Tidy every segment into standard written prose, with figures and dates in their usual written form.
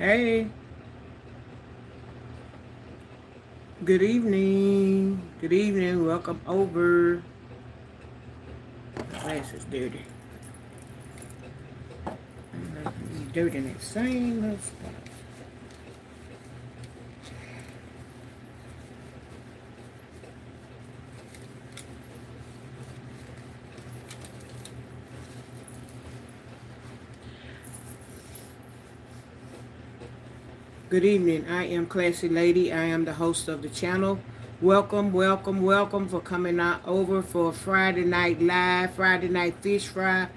Hey, good evening. Good evening. Welcome over. My glass is dirty. I'm not dirt in that same little spot. Good evening. I am Classy Lady. I am the host of the channel. Welcome, welcome, welcome for coming out over for Friday night live, Friday night fish fry.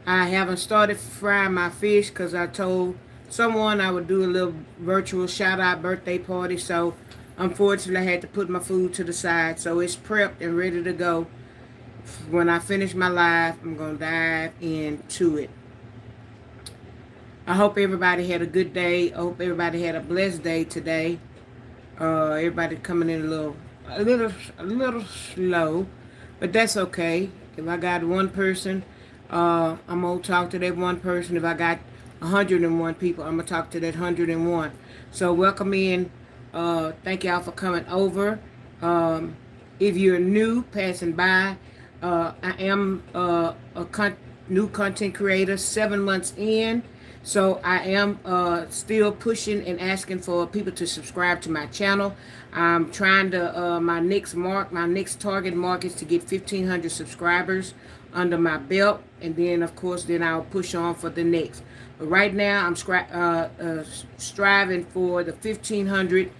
I haven't started frying my fish because I told someone I would do a little virtual shout out birthday party. So unfortunately I had to put my food to the side. So it's prepped and ready to go. When I finish my live, I'm going to dive into it. I hope everybody had a good day. I hope everybody had a blessed day today. Everybody coming in a little slow, but that's okay. If I got one person, I'm gonna talk to that one person. If I got 101 people, I'm gonna talk to that 101. So welcome in. Thank y'all for coming over. If you're new, passing by, I am new content creator, 7 months in. So I am still pushing and asking for people to subscribe to my channel. I'm trying to, my next target mark is to get 1,500 subscribers under my belt. And then, of course, then I'll push on for the next. But right now, I'm striving for the 1,500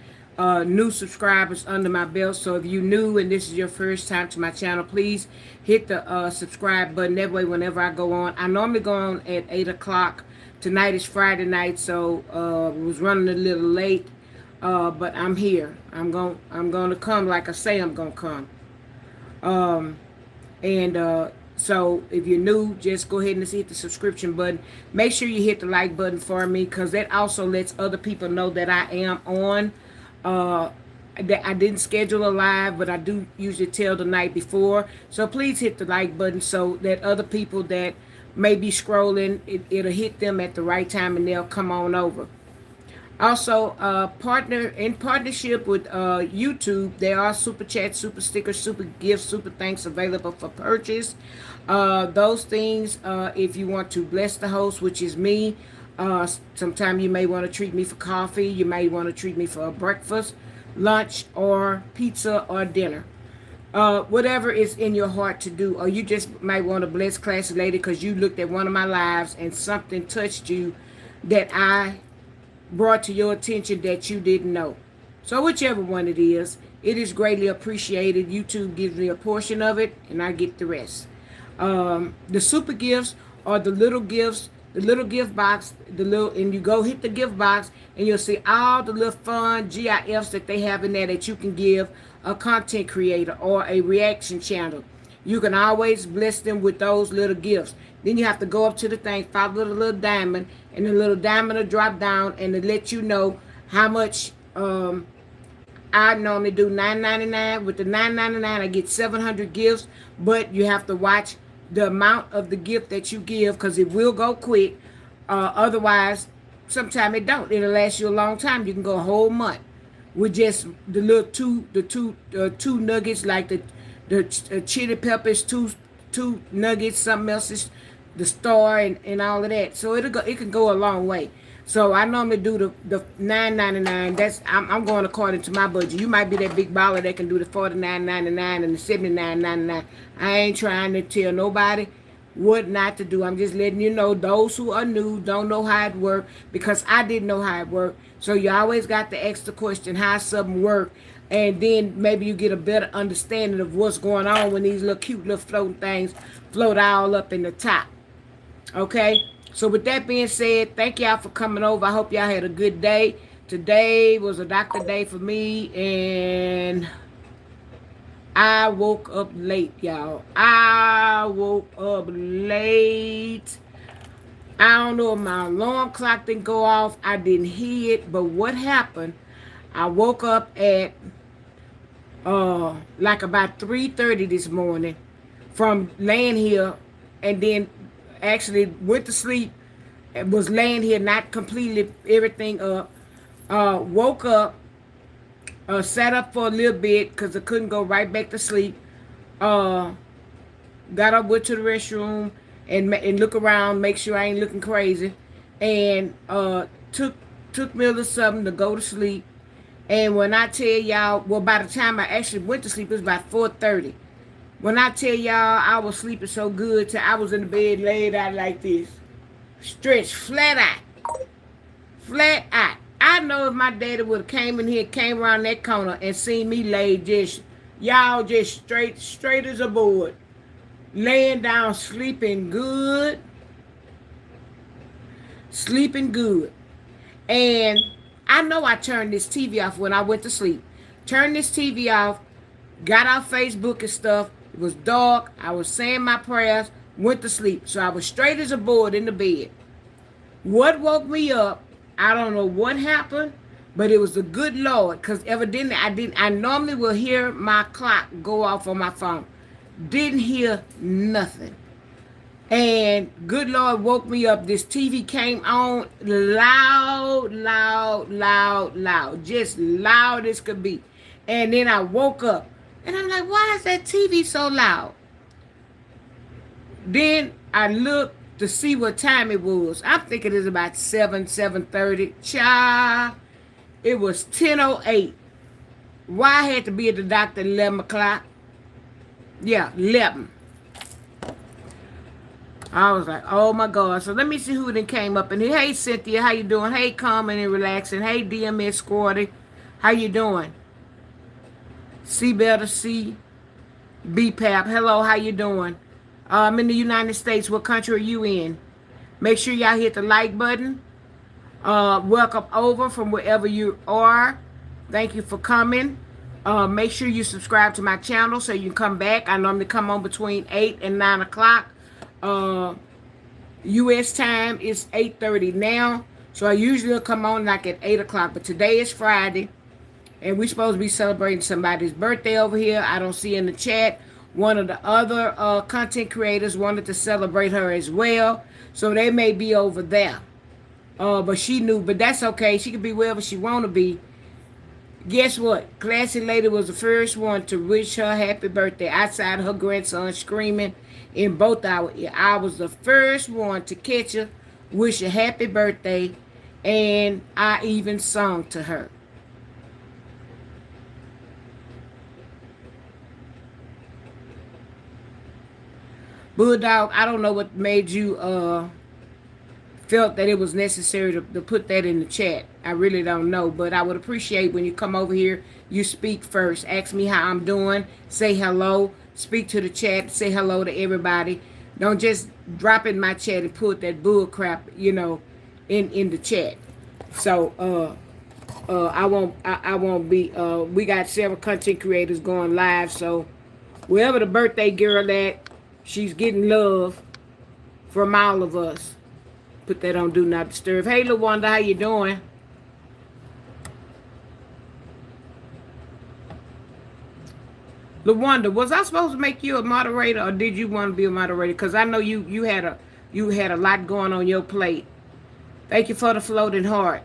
new subscribers under my belt. So if you're new and this is your first time to my channel, please hit the subscribe button. That way, whenever I go on, I normally go on at 8 o'clock. Tonight is Friday night, so was running a little late, but I'm here. I'm gonna come like I say I'm gonna come. So if you're new, just go ahead and hit the subscription button. Make sure you hit the like button for me, because that also lets other people know that I am on. That I didn't schedule a live, but I do usually tell the night before. So please hit the like button so that other people that may be scrolling, it'll hit them at the right time and they'll come on over. Also, partnership with YouTube, there are super chats, super stickers, super gifts, super thanks available for purchase. Those things, if you want to bless the host, which is me, sometime you may want to treat me for coffee, you may want to treat me for a breakfast, lunch, or pizza or dinner. Whatever is in your heart to do, or you just might want to bless Classy Lady because you looked at one of my lives and something touched you that I brought to your attention that you didn't know. So whichever one it is greatly appreciated. YouTube gives me a portion of it and I get the rest. The super gifts are the little gifts, the little gift box, and you go hit the gift box and you'll see all the little fun GIFs that they have in there that you can give a content creator or a reaction channel. You can always bless them with those little gifts. Then you have to go up to the thing, follow the little diamond, and the little diamond will drop down and it'll let you know how much. I normally do $9.99. With the $9.99, I get 700 gifts, but you have to watch the amount of the gift that you give because it will go quick. Otherwise, sometimes it don't. It'll last you a long time. You can go a whole month with just the little two nuggets, like the chili peppers, two nuggets, something else is the star and all of that. So it can go a long way. So I normally do the $9.99. That's I'm going according to my budget. You might be that big baller that can do the $49.99 and the $79.99. I ain't trying to tell nobody what not to do. I'm just letting you know, those who are new don't know how it works, because I didn't know how it worked. So you always got to ask the question, how something work, and then maybe you get a better understanding of what's going on when these little cute little floating things float all up in the top. Okay? So with that being said, thank y'all for coming over. I hope y'all had a good day. Today was a doctor day for me, and I woke up late, y'all. I woke up late. I don't know if my alarm clock didn't go off. I didn't hear it, but what happened, I woke up at like about 3:30 this morning from laying here, and then actually went to sleep was laying here, not completely everything up. Woke up, sat up for a little bit because I couldn't go right back to sleep. Uh, got up, went to the restroom, and look around, make sure I ain't looking crazy, and took me a little something to go to sleep. And when I tell y'all, well, by the time I actually went to sleep, it was about 4:30. When I tell y'all, I was sleeping so good, till I was in the bed laid out like this, stretched flat out, flat out. I know if my daddy would have came in here, came around that corner, and seen me laid just, y'all just straight as a board, laying down, sleeping good. And I know I turned this TV off when I went to sleep. Turned this TV off, got off Facebook and stuff. It was dark. I was saying my prayers, went to sleep. So I was straight as a board in the bed. What woke me up, I don't know what happened, but it was the good Lord. Because evidently I normally will hear my clock go off on my phone. Didn't hear nothing. And good Lord woke me up. This TV came on loud, loud, loud, loud. Just loud as could be. And then I woke up. And I'm like, why is that TV so loud? Then I looked to see what time it was. I'm thinking it's about 7:30. Child, it was 10:08. Why I had to be at the doctor at 11 o'clock? Yeah, 11. I was like, oh my God. So let me see who then came up in here. Hey, Cynthia, how you doing? Hey, calming and relaxing. Hey, DMS Squatty, how you doing? C Better C, BPAP, hello, how you doing? I'm in the United States. What country are you in? Make sure y'all hit the like button. Welcome over from wherever you are. Thank you for coming. Make sure you subscribe to my channel so you can come back. I normally come on between 8 and 9 o'clock. U.S. time is 8:30 now. So I usually come on like at 8 o'clock. But today is Friday. And we're supposed to be celebrating somebody's birthday over here. I don't see in the chat. One of the other content creators wanted to celebrate her as well. So they may be over there. But she knew. But that's okay. She can be wherever she want to be. Guess what? Classy Lady was the first one to wish her happy birthday outside her grandson screaming in both our ears. I was the first one to catch her, wish her happy birthday, and I even sung to her. Bulldog, I don't know what made you felt that it was necessary to put that in the chat. I really don't know, but I would appreciate when you come over here, you speak first. Ask me how I'm doing. Say hello. Speak to the chat. Say hello to everybody. Don't just drop in my chat and put that bull crap, in the chat. So I won't be. We got several content creators going live, so wherever the birthday girl at, she's getting love from all of us. Put that on Do Not Disturb. Hey, LaWanda, how you doing? LaWanda, was I supposed to make you a moderator, or did you want to be a moderator? Because I know you had a lot going on your plate. Thank you for the floating heart.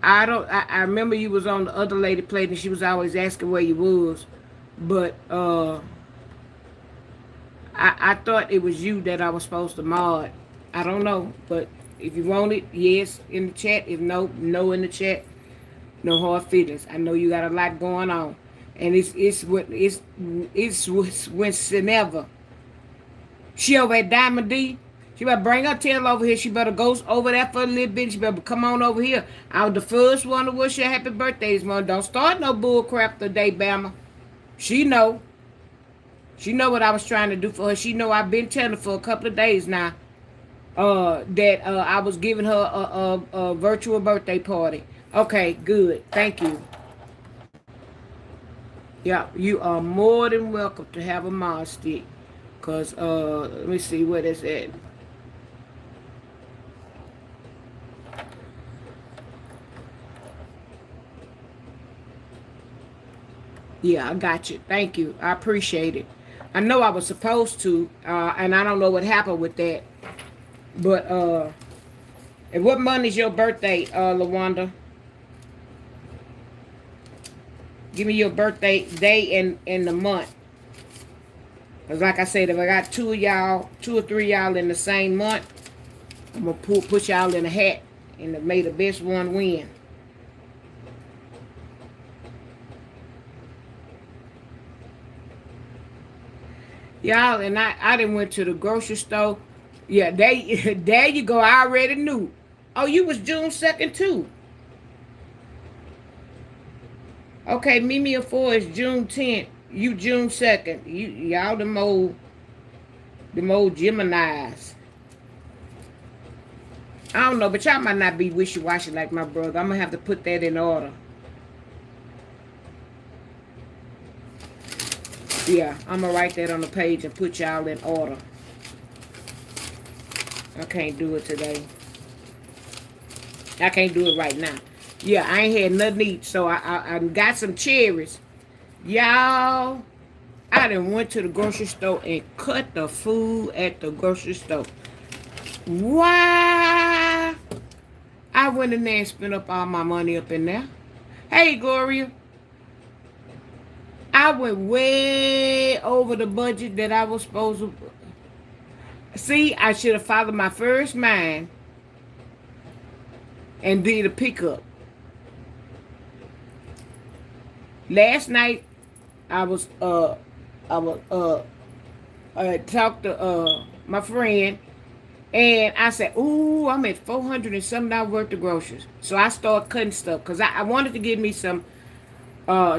I remember you was on the other lady plate, and she was always asking where you was, but I thought it was you that I was supposed to mod. I don't know, but if you want it, yes in the chat. If no, no in the chat. No hard feelings. I know you got a lot going on, and it's whenever she over at Diamond D. She better bring her tail over here. She better go over there for a little bit. She better come on over here. I was the first one to wish her happy birthday this morning. Don't start no bull crap today, Bama. She know. She know what I was trying to do for her. She know I've been telling her for a couple of days now that I was giving her a virtual birthday party. Okay, good. Thank you. Yeah, you are more than welcome to have a mod stick. Because, let me see what it's at. Yeah, I got you. Thank you. I appreciate it. I know I was supposed to, and I don't know what happened with that. But And what month is your birthday, Lawanda? Give me your birthday day and the month. Because like I said, if I got two or three y'all in the same month, I'm going to put y'all in a hat and may the best one win. Y'all, and I done went to the grocery store. Yeah, there you go. I already knew. Oh, you was June 2nd too. Okay, Mimi of 4 is June 10th. You June 2nd. Y'all the old Geminis. I don't know, but y'all might not be wishy-washy like my brother. I'm gonna have to put that in order. Yeah, I'm gonna write that on the page and put y'all in order. I can't do it today. I can't do it right now. Yeah, I ain't had nothing to eat, so I got some cherries. Y'all, I done went to the grocery store and cut the food at the grocery store. Why? I went in there and spent up all my money up in there. Hey, Gloria. I went way over the budget that I was supposed to. See, I should have followed my first mind and did a pickup. Last night, I was talked to my friend, and I said, "Ooh, I'm at $400 and something dollars worth of groceries." So I started cutting stuff because I wanted to get me some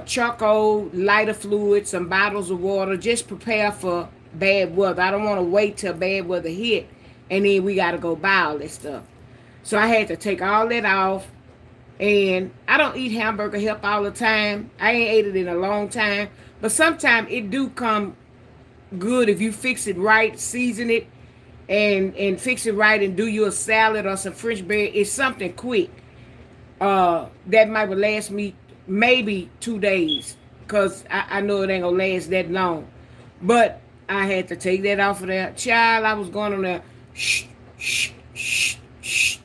charcoal, lighter fluid, some bottles of water, just prepare for bad weather. I don't want to wait till bad weather hit, and then we got to go buy all this stuff. So I had to take all that off. And I don't eat hamburger help all the time. I ain't ate it in a long time. But sometimes it do come good if you fix it right, season it, and fix it right and do you a salad or some French bread. It's something quick. That might last me maybe 2 days. Because I know it ain't going to last that long. But I had to take that off of there. Child, I was going on there. Shh, shh, shh, shh.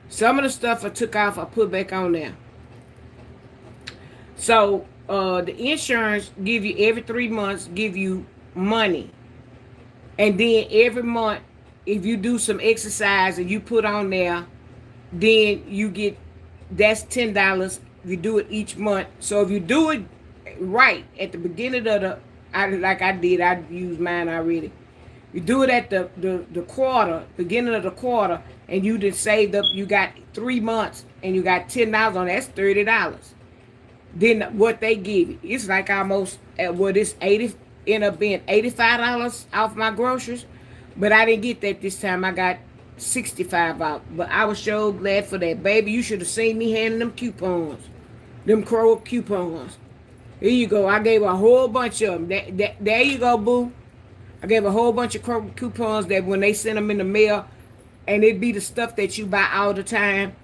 Some of the stuff I took off, I put back on there. So the insurance give you every 3 months, give you money. And then every month, if you do some exercise and you put on there, then you get, that's $10. You do it each month. So if you do it right at the beginning of like I did, I used mine already. You do it at the quarter, beginning of the quarter, and you just saved up, you got 3 months, and you got $10 on that's $30. Then what they give you, it's like almost, it's 80, end up being $85 off my groceries, but I didn't get that this time. I got 65 out, but I was so glad for that. Baby, you should have seen me handing them coupons, them Kroger coupons. Here you go. I gave a whole bunch of them. There you go, boo. I gave a whole bunch of coupons that when they send them in the mail, and it be the stuff that you buy all the time,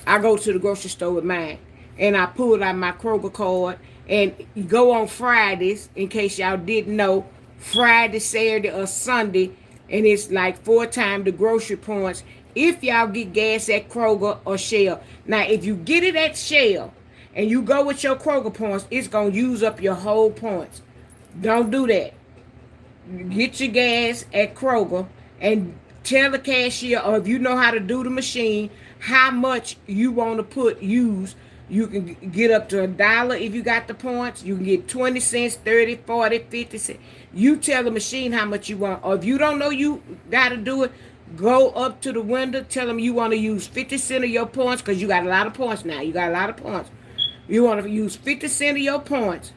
I go to the grocery store with mine. And I pull out my Kroger card. And you go on Fridays, in case y'all didn't know, Friday, Saturday, or Sunday. And it's like 4 times the grocery points if y'all get gas at Kroger or Shell. Now, if you get it at Shell and you go with your Kroger points, it's going to use up your whole points. Don't do that. Get your gas at Kroger and tell the cashier, or if you know how to do the machine, how much you want to use. You can get up to $1 if you got the points. You can get 20 cents, 30, 40, 50 cents. You tell the machine how much you want. Or if you don't know you got to do it, go up to the window, tell them you want to use 50 cents of your points, because you got a lot of points now. You got a lot of points. You want to use 50 cents of your points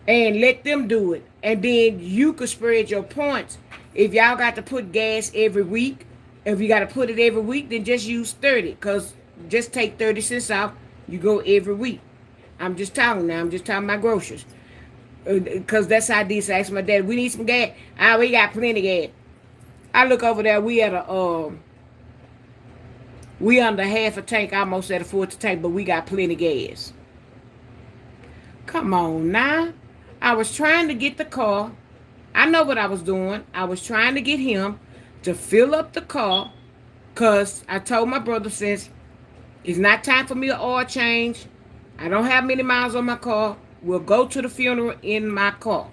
and let them do it. And then you could spread your points. If y'all got to put gas every week, if you got to put it every week, then just use 30. Because just take 30 cents off. You go every week. I'm just talking now. I'm just talking about groceries. Because that's how I did. So I asked my dad, we need some gas. We got plenty of gas. I look over there. We at we under half a tank. Almost at a fourth tank. But we got plenty of gas. Come on now. I was trying to get the car. I know what I was doing. I was trying to get him to fill up the car Because I told my brother, since it's not time for me to oil change, I don't have many miles on my car, we'll go to the funeral in my car.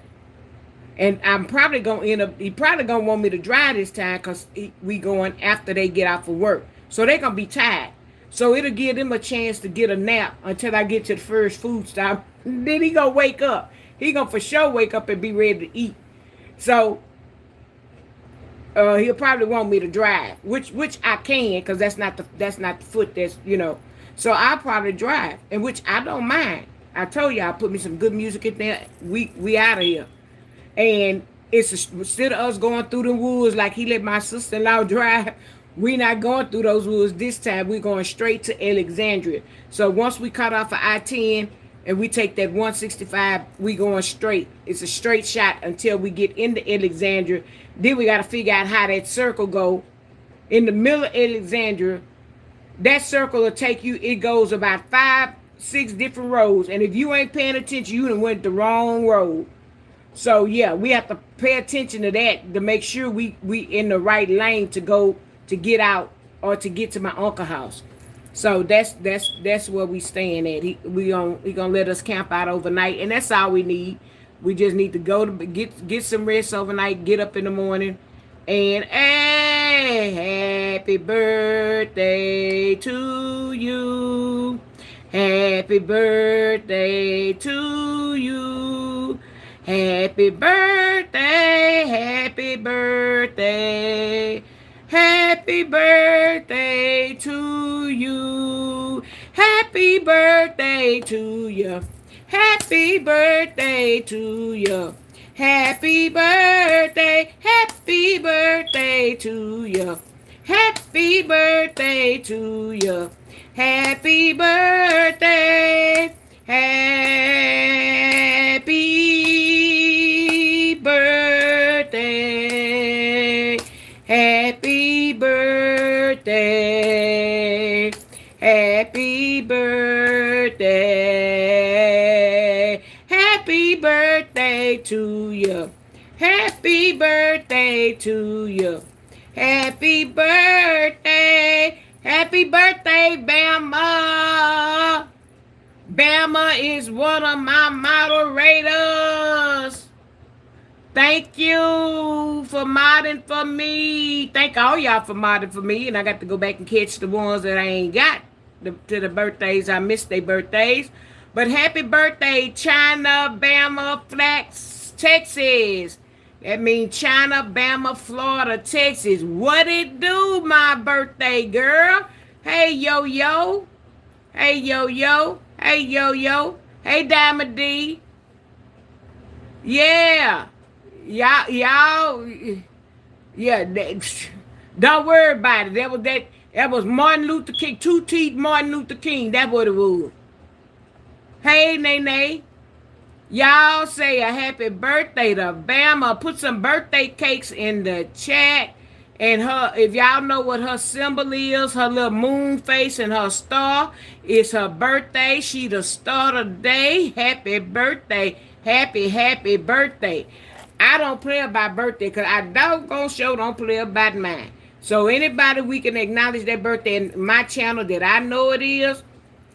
And I'm probably gonna end up. He probably gonna want me to drive this time because we going after they get off of work, so they gonna be tired. So it'll give them a chance to get a nap until I get to the first food stop. Then he gonna wake up. He gonna for sure wake up and be ready to eat. So he'll probably want me to drive, which I can, because that's not the foot that's. So I'll probably drive, and which I don't mind. I told you, I put me some good music in there. We out of here. And instead of us going through the woods like he let my sister-in-law drive, we not going through those woods this time. We're going straight to Alexandria. So once we cut off of I-10 and we take that 165, we going straight. It's a straight shot until we get into Alexandria. Then we got to figure out how that circle go. In the middle of Alexandria, that circle will take you, it goes about 5-6 different roads. And if you ain't paying attention, you done went the wrong road. So yeah, we have to pay attention to that to make sure we in the right lane to go to get out or to get to my uncle's house. So that's where we staying at. He gonna let us camp out overnight, and that's all we need. We just need to go to get some rest overnight, get up in the morning, and hey, happy birthday to you. Happy birthday to you. Happy birthday, happy birthday, happy birthday to you. Happy birthday to you. Happy birthday to you. Happy birthday, happy birthday to you. Happy birthday to you. Happy birthday. Happy birthday. Happy birthday. Happy birthday. Happy birthday to you. Happy birthday to you. Happy birthday. Happy birthday, Bama. Bama is one of my moderators. Thank you for modding for me. Thank all y'all for modding for me. And I got to go back and catch the ones that I ain't got to the birthdays. I missed their birthdays. But happy birthday, China, Bama, Flax, Texas. That means China, Bama, Florida, Texas. What it do, my birthday girl? Hey, yo. Hey, yo. Hey, yo. Hey, Diamond D. Yeah. Y'all. Yeah. Don't worry about it. That was Martin Luther King. Two-teeth Martin Luther King. That's what it was. Hey, Nene. Y'all say a happy birthday to Bama. Put some birthday cakes in the chat. And if y'all know what her symbol is, her little moon face and her star, it's her birthday. She the star today. Happy birthday. Happy birthday. I don't play about birthday because I don't play about mine. So anybody we can acknowledge their birthday in my channel that I know it is,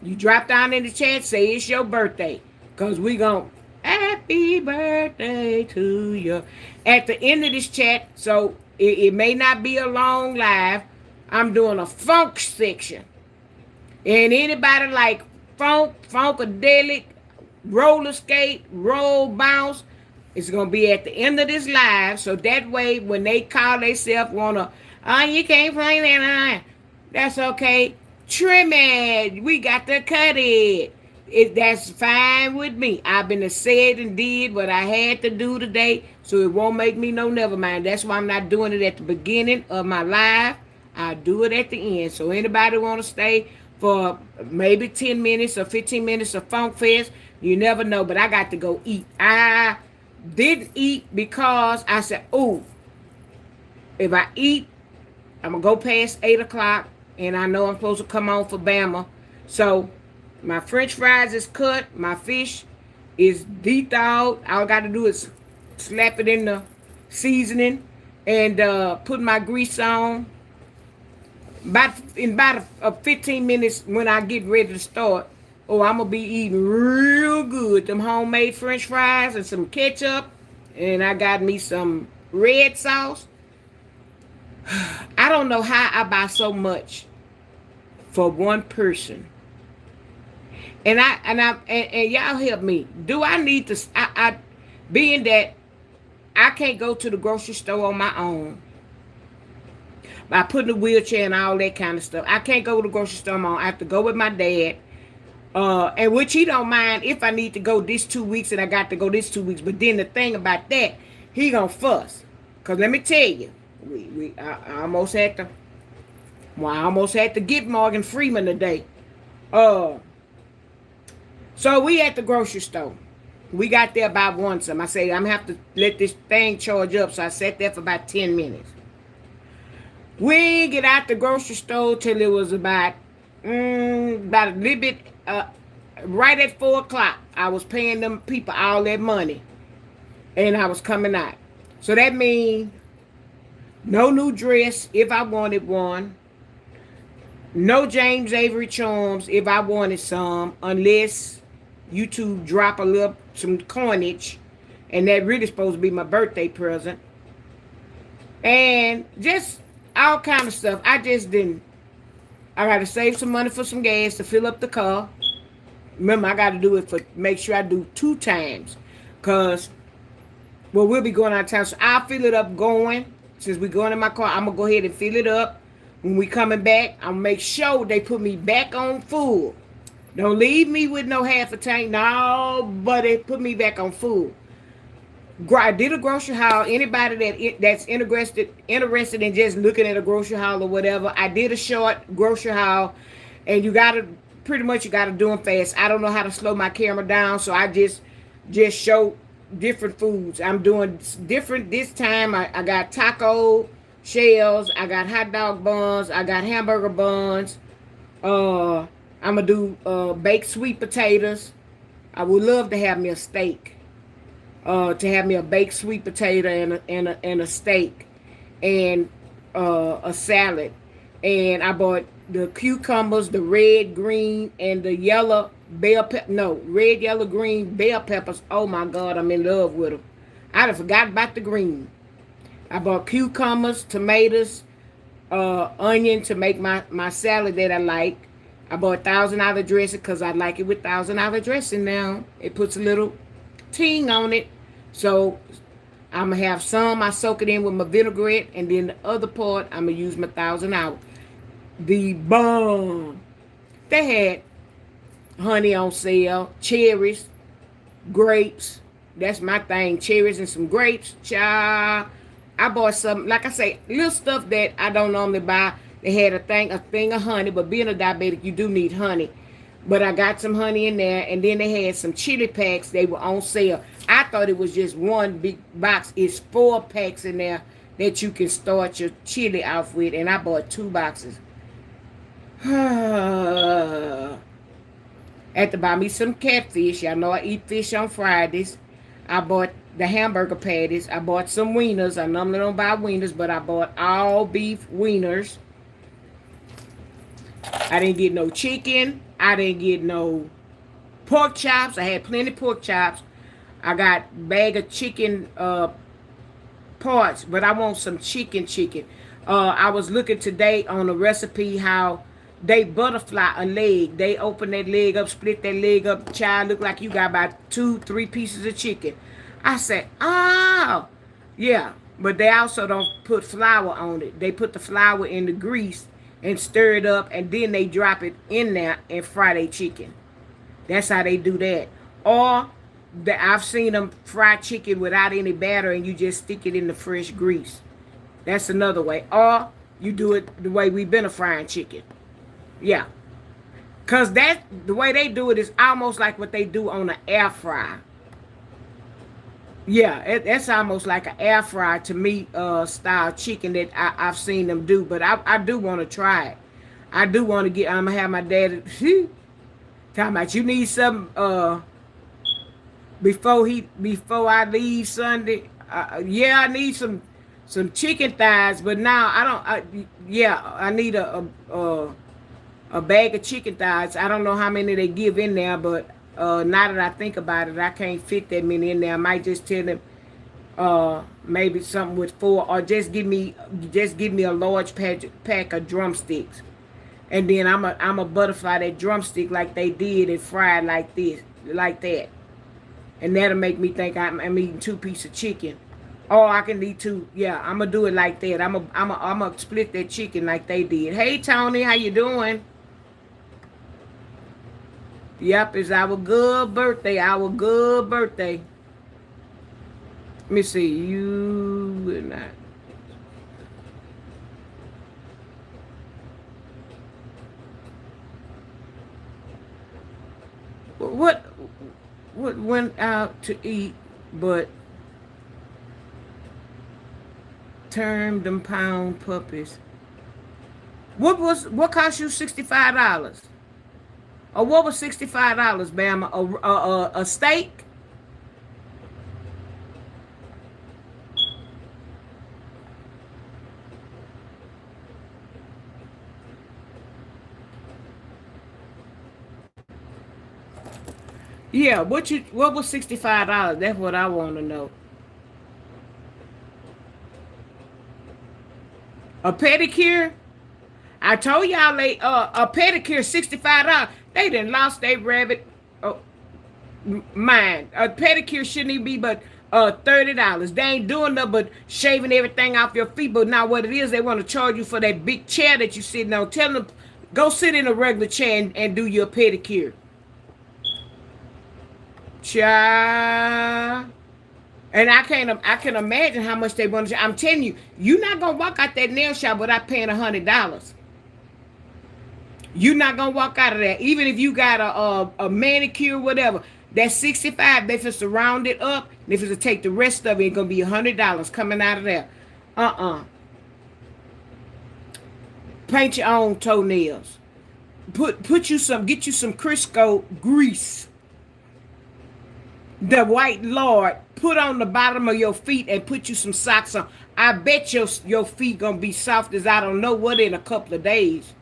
you drop down in the chat, say it's your birthday. Because we gon' happy birthday to you. At the end of this chat, so it may not be a long live, I'm doing a funk section. And anybody like funkadelic, roller skate, roll bounce, it's going to be at the end of this live. So that way, when they call themselves, you can't play that. That's okay. Trim it. We got to cut it. That's fine with me. I've been said and did what I had to do today, so it won't make me no never mind. That's why I'm not doing it at the beginning of my live. I do it at the end. So anybody want to stay for maybe 10 minutes or 15 minutes of Funk Fest, you never know. But I got to go eat. I didn't eat because I said, if I eat, I'm going to go past 8 o'clock, and I know I'm supposed to come on for Bama. So my French fries is cut. My fish is de-thawed. All I got to do is slap it in the seasoning and put my grease on. About 15 minutes when I get ready to start, oh, I'm gonna be eating real good. Them homemade French fries and some ketchup, and I got me some red sauce. I don't know how I buy so much for one person. And y'all help me. Do I need to? Being that I can't go to the grocery store on my own by putting a wheelchair and all that kind of stuff. I can't go to the grocery store on my own. I have to go with my dad. And which he don't mind if I need to go this 2 weeks and I got to go this 2 weeks. But then the thing about that, he gonna fuss. Cause let me tell you, I almost had to. Well, I almost had to get Morgan Freeman today. Uh, so we at the grocery store. We got there about 1 some. I say I'm gonna have to let this thing charge up. So I sat there for about 10 minutes. We didn't get out the grocery store till it was about a little bit right at 4 o'clock. I was paying them people all that money, and I was coming out. So that means no new dress if I wanted one. No James Avery charms if I wanted some, unless YouTube drop some coinage, and that really supposed to be my birthday present, and just all kind of stuff. I just didn't. I got to save some money for some gas to fill up the car. Remember, I got to do it for make sure I do 2 times, cause we'll be going out of town, so I'll fill it up going. Since we going in my car, I'm gonna go ahead and fill it up. When we coming back, I'll make sure they put me back on full. Don't leave me with no half a tank. No, but they put me back on full. I did a grocery haul. Anybody that's interested in just looking at a grocery haul or whatever, I did a short grocery haul, and you gotta do them fast. I don't know how to slow my camera down, so I just show different foods. I'm doing different this time. I got taco shells, I got hot dog buns, I got hamburger buns. I'm gonna do baked sweet potatoes. I would love to have me a steak. To have me a baked sweet potato and a steak, and a salad. And I bought the cucumbers, the red, green, and the yellow red, yellow, green bell peppers. Oh my God, I'm in love with them. I done forgot about the green. I bought cucumbers, tomatoes, onion to make my salad that I like. I bought $1,000 dressing because I like it with $1,000 dressing now. It puts a little ting on it. So I'm going to have some, I soak it in with my vinaigrette, and then the other part, I'm going to use my $1,000. The bomb. They had honey on sale, cherries, grapes. That's my thing, cherries and some grapes. Child. I bought some, like I say, little stuff that I don't normally buy. They had a thing of honey, but being a diabetic, you do need honey. But I got some honey in there, and then they had some chili packs. They were on sale. I thought it was just one big box. It's 4 packs in there that you can start your chili off with, and I bought 2 boxes. Had to buy me some catfish. Y'all know I eat fish on Fridays. I bought the hamburger patties. I bought some wieners. I normally don't buy wieners, but I bought all beef wieners. I didn't get no chicken. I didn't get no pork chops. I had plenty of pork chops. I got a bag of chicken parts, but I want some chicken. I was looking today on a recipe how they butterfly a leg. They open that leg up, split that leg up. Child, look like you got about 2-3 pieces of chicken. I said, oh, yeah. But they also don't put flour on it. They put the flour in the grease and stir it up, and then they drop it in there and fry their chicken. That's how they do that. Or I've seen them fry chicken without any batter, and you just stick it in the fresh grease. That's another way. Or you do it the way we've been frying chicken. Yeah. Because the way they do it is almost like what they do on an air fryer. Yeah, that's almost like an air fryer to me style chicken that I've seen them do. But I do want to try it. I do want to I'm going to have my dad talking about you need something before I leave Sunday. Yeah, I need some some chicken thighs, but now I don't. Yeah, I need a bag of chicken thighs. I don't know how many they give in there, but now that I think about it, I can't fit that many in there. I might just tell them maybe something with four, or just give me a large pack of drumsticks, and then I'm a butterfly that drumstick like they did and fried like that, and that'll make me think I'm eating 2 pieces of chicken. Oh, I can eat two. Yeah, I'm gonna do it like that. I'm gonna split that chicken like they did. Hey Tony, how you doing? Yep, it's our good birthday. Our good birthday. Let me see. You will not. What? What went out to eat, but turned them pound puppies? What cost you $65? Or what was $65, Bama? A steak? Yeah. What was $65? That's what I want to know. A pedicure? I told y'all a pedicure $65. They done lost their rabbit mind. A pedicure shouldn't even be but $30. They ain't doing nothing but shaving everything off your feet. But now what it is, they want to charge you for that big chair that you sitting on. Tell them go sit in a regular chair and do your pedicure. Cha. And I can imagine how much they want to. I'm telling you, you're not gonna walk out that nail shop without paying $100. You're not gonna walk out of there, even if you got a manicure, whatever. That's 65. If it's to round it up, and if it's to take the rest of it, it's gonna be $100 coming out of there. Paint your own toenails. Get you some Crisco grease. The white Lord put on the bottom of your feet and put you some socks on. I bet your feet gonna be soft as I don't know what in a couple of days.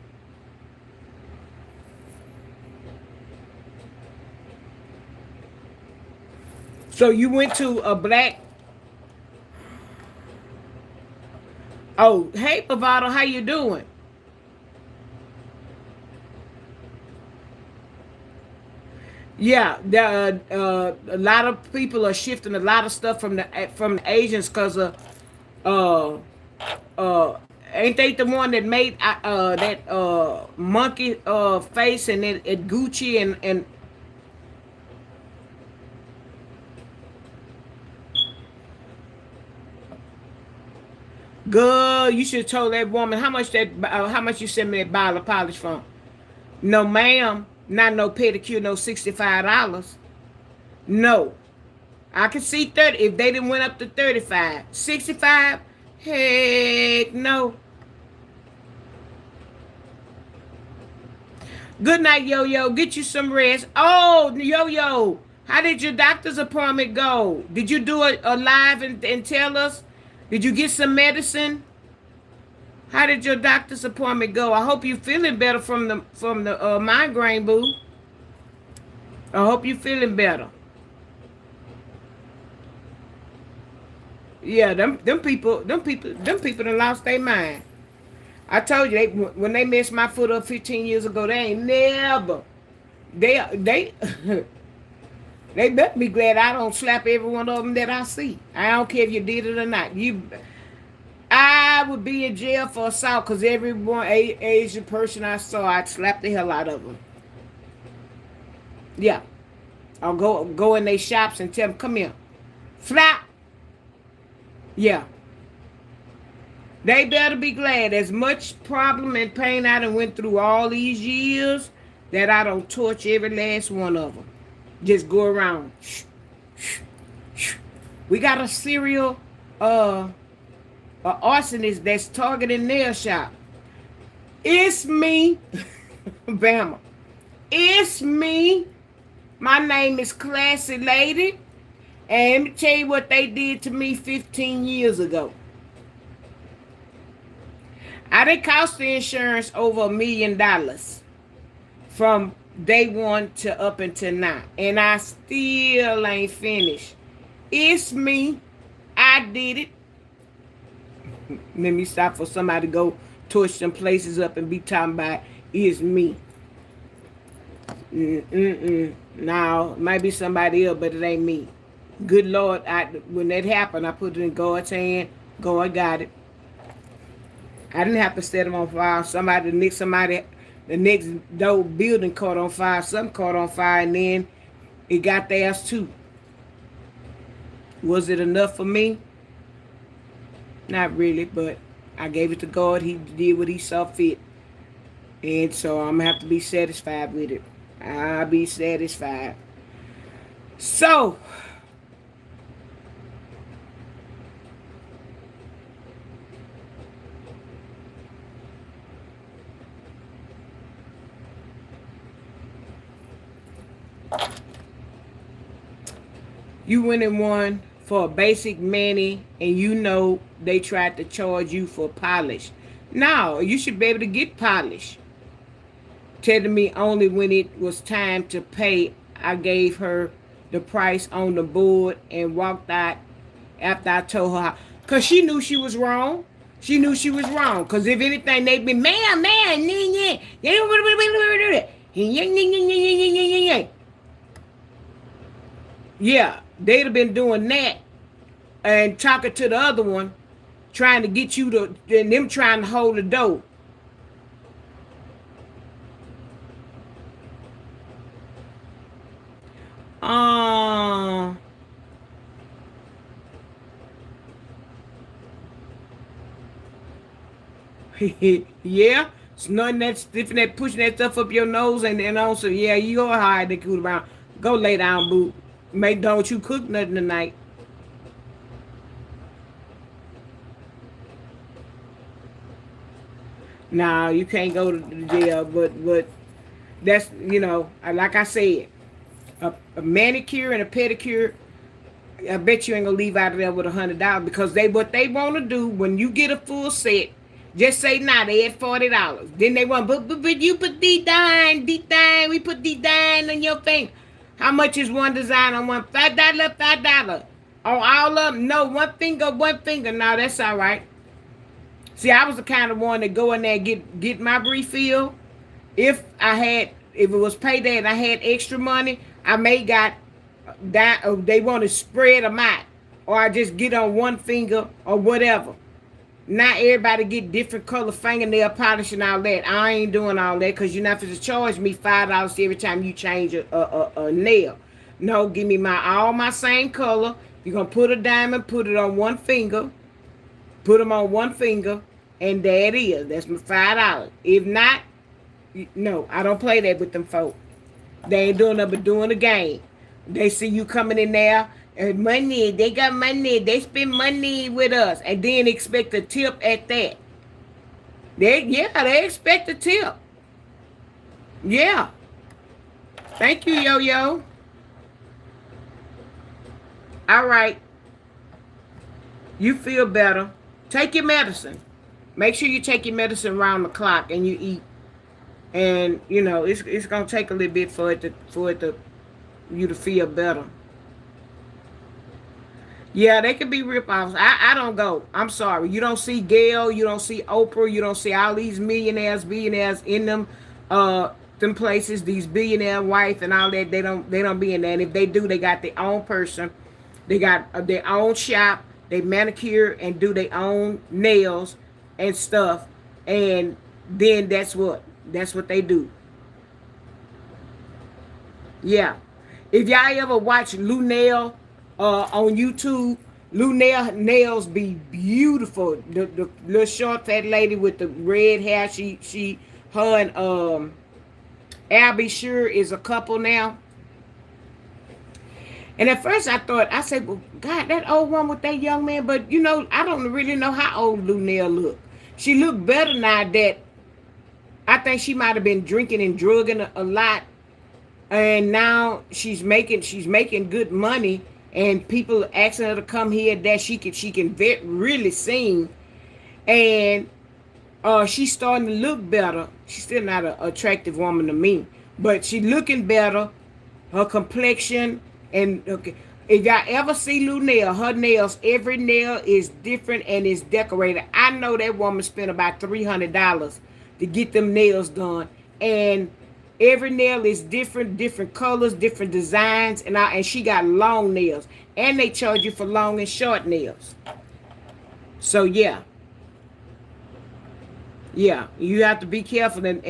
So you went to a black. Oh, hey Bavado, how you doing? Yeah, a lot of people are shifting a lot of stuff from the Asians because of uh uh ain't they the one that made that monkey face and it Gucci and girl, you should have told that woman how much you sent me that bottle of polish from. No, ma'am, not no pedicure, no $65. No, I can see 30 if they didn't went up to 35, 65. Heck no. Good night, Yo Yo. Get you some rest. Oh, Yo Yo, how did your doctor's appointment go? Did you do a live and tell us? Did you get some medicine? How did your doctor's appointment go? I hope you feeling better from the migraine, boo. I hope you feeling better. Yeah, them people done lost their mind. I told you when they messed my foot up 15 years ago, they ain't never. They they better be glad I don't slap every one of them that I see. I don't care if you did it or not. I would be in jail for assault because every one Asian person I saw, I'd slap the hell out of them. Yeah, I'll go in their shops and tell them, come here, flap. Yeah, they better be glad. As much problem and pain I done went through all these years, that I don't torture every last one of them. Just go around. We got a serial arsonist that's targeting nail shop. It's me, Bama. It's me. My name is Classy Lady. And let me tell you what they did to me 15 years ago. I didn't cost the insurance over $1 million from day one to up until now, and I still ain't finished. It's me. I did it. Let me stop for somebody to go torch some places up and be talking about it's me. No, it might be somebody else, but it ain't me. Good Lord, when that happened, I put it in God's hand. God got it. I didn't have to set them on fire. The next door building caught on fire. Something caught on fire, and then it got theirs too. Was it enough for me? Not really, but I gave it to God. He did what he saw fit. And so I'm going to have to be satisfied with it. I'll be satisfied. So, you went and won for a basic mani, and you know they tried to charge you for polish. No, you should be able to get polish. Telling me only when it was time to pay, I gave her the price on the board and walked out after I told her how. Because she knew she was wrong. She knew she was wrong. Because if anything, they'd be, man, yeah, they'd have been doing that and talking to the other one, trying to get you to, and them trying to hold the door. Yeah, it's nothing that's stiffing that pushing that stuff up your nose and also, yeah, you are hard to cool around. Go lay down, boo. Don't you cook nothing tonight. Nah, you can't go to the jail, but that's, like I said, a manicure and a pedicure, I bet you ain't gonna leave out of there with $100 because what they want to do when you get a full set, just say nah, they had $40. Then they want, but you put D-dine, we put D-dine on your thing. How much is one design on one? $5. On all of them? No, one finger. No, that's all right. See, I was the kind of one that go in there and get my refill. If it was payday and I had extra money, I may got that, or they want to spread them out, or I just get on one finger or whatever. Not everybody get different color fingernail polish and all that. I ain't doing all that because you're not supposed to charge me $5 every time you change a nail. No, give me all my same color. You're gonna put a diamond, put it on one finger, put them on one finger, and there it is. That's my $5. If not, no, I don't play that with them folk. They ain't doing nothing but doing the game. They see you coming in there and money. They got money. They spend money with us, and then expect a tip at that. They expect a tip. Yeah. Thank you, Yo-Yo. All right. You feel better. Take your medicine. Make sure you take your medicine around the clock and you eat. And it's gonna take a little bit for you to feel better. Yeah, they could be rip-offs. I don't go. I'm sorry. You don't see Gail, you don't see Oprah, you don't see all these billionaires in them places, these billionaire wife and all that. They don't be in there. And if they do, they got their own person. They got their own shop. They manicure and do their own nails and stuff. And then that's what they do. Yeah. If y'all ever watch Lou Nail on YouTube, Lou nails be beautiful. The little short fat lady with the red hair, her and Albie Sure is a couple now. And at first I said, well, God, that old one with that young man, but I don't really know how old Lou Nail look. She look better now that I think she might have been drinking and drugging a lot, and now she's making good money, and people asking her to come here that she can really sing, and She's starting to look better. She's still not an attractive woman to me, but she looking better. Her complexion and okay. If y'all ever see Lou nail, her nails, every nail is different and is decorated. I know that woman spent about $300 to get them nails done, and every nail is different, different colors, different designs, and she got long nails, and they charge you for long and short nails. So yeah, yeah, you have to be careful and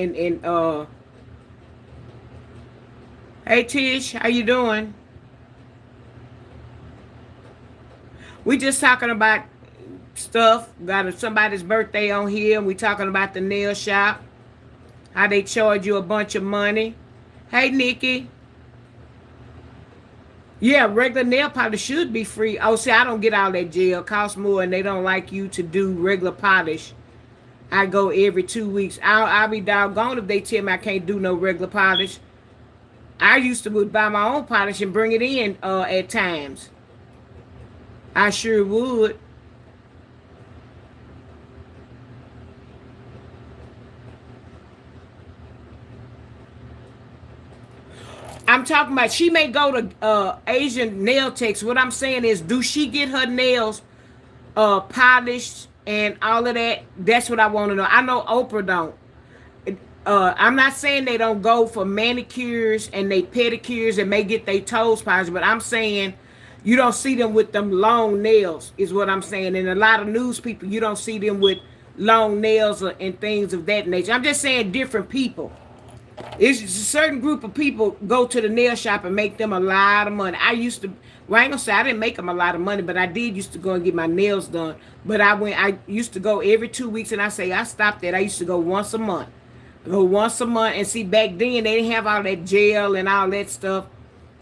hey Tish, how you doing? We just talking about stuff. Got somebody's birthday on here, and we talking about the nail shop. How they charge you a bunch of money. Hey Nikki. Yeah, regular nail polish should be free. Oh, see, I don't get all that gel. Cost more, and they don't like you to do regular polish. I go every 2 weeks. I'll be doggone if they tell me I can't do no regular polish. I used to would buy my own polish and bring it in at times. I sure would. I'm talking about she may go to Asian nail techs. What I'm saying is, do she get her nails polished and all of that? That's what I want to know. I know Oprah don't. I'm not saying they don't go for manicures and they pedicures and may get their toes polished, but I'm saying you don't see them with them long nails, is what I'm saying. And a lot of news people, you don't see them with long nails and things of that nature. I'm just saying different people. It's a certain group of people go to the nail shop and make them a lot of money. I used to, well, I ain't gonna say I didn't make them a lot of money, but I did used to go and get my nails done. But I used to go every 2 weeks, and I stopped that. I used to go once a month. Go once a month, and see, back then they didn't have all that gel and all that stuff.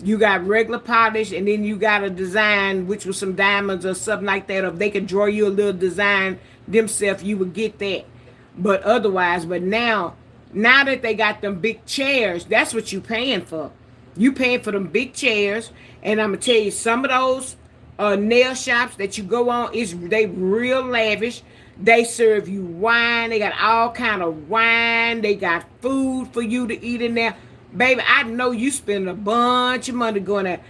You got regular polish, and then you got a design, which was some diamonds or something like that. Or if they could draw you a little design themselves, you would get that. But otherwise, but now that they got them big chairs, that's what you paying for. You paying for them big chairs, and I'm gonna tell you, some of those nail shops that you go on they real lavish. They serve you wine. They got all kind of wine. They got food for you to eat in there, baby. I know you spend a bunch of money going there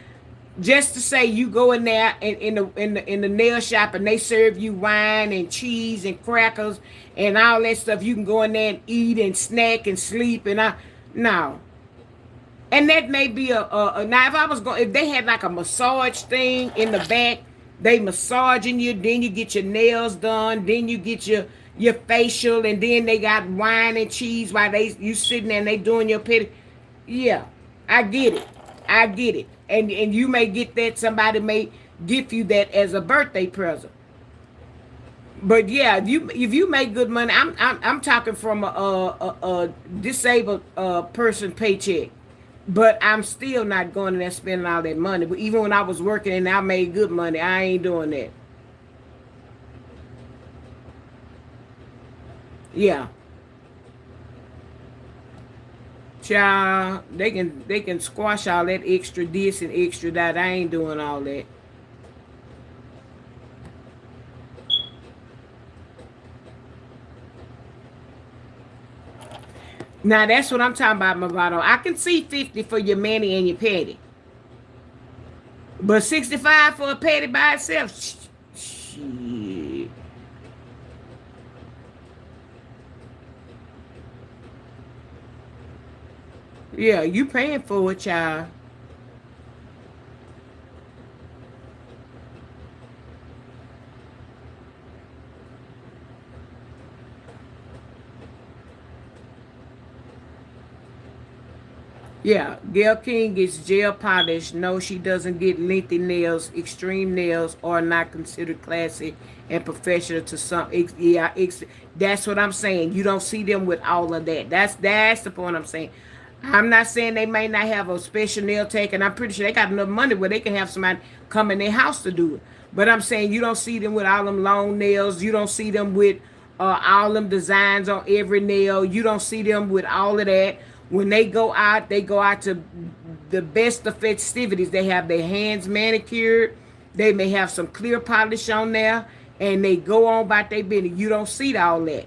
just to say you go in there in the nail shop and they serve you wine and cheese and crackers and all that stuff. You can go in there and eat and snack and sleep no. And that may be a now if they had like a massage thing in the back, they massaging you, then you get your nails done, then you get your facial, and then they got wine and cheese while you sitting there and they doing your pedi. Yeah, I get it. I get it. And you may get that, somebody may give you that as a birthday present. But yeah, if you make good money, I'm talking from a disabled person paycheck. But I'm still not going in there spending all that money. But even when I was working and I made good money, I ain't doing that. Yeah. Child, they can squash all that extra this and extra that. I ain't doing all that. Now that's what I'm talking about, Movado. I can see 50 for your mani and your petty, but 65 for a petty by itself. Shit. Yeah, you paying for it, child. Yeah, Gail King gets gel polish. No, she doesn't get lengthy nails. Extreme nails are not considered classy and professional to some. That's what I'm saying. You don't see them with all of that. That's the point I'm saying. I'm not saying they may not have a special nail tech, and I'm pretty sure they got enough money where they can have somebody come in their house to do it. But I'm saying you don't see them with all them long nails. You don't see them with all them designs on every nail. You don't see them with all of that. When they go out to the best of festivities. They have their hands manicured. They may have some clear polish on there, and they go on about their business. You don't see all that.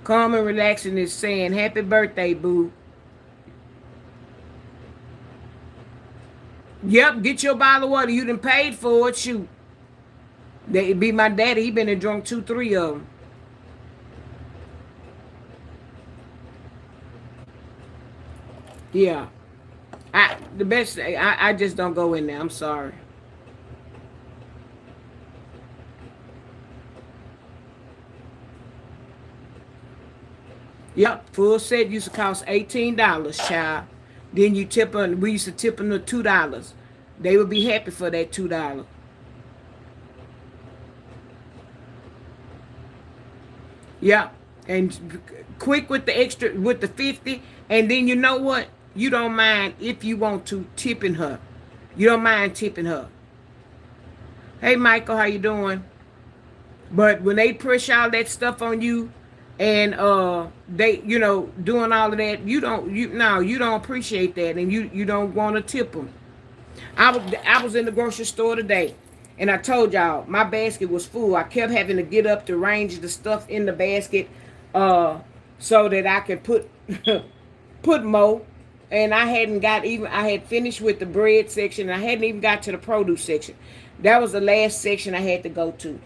Calm and relaxing is saying, happy birthday, boo. Yep, get your bottle of water. You done paid for it. Shoot. They be my daddy. He been in drunk 2, 3 of them. Yeah. The best. I just don't go in there. I'm sorry. Yep, full set used to cost $18, child. Then you tip them. We used to tip them the $2. They would be happy for that $2. Yep, and quick with the extra with the 50, and then you know what? You don't mind if you want to tipping her. You don't mind tipping her. Hey, Michael, how you doing? But when they push all that stuff on you, and they doing all of that, you don't appreciate that, and you don't want to tip them. I was in the grocery store today, and I told y'all my basket was full. I kept having to get up to arrange the stuff in the basket, uh, so that I could put put more. And I had finished with the bread section. I hadn't even got to the produce section. That was the last section I had to go to.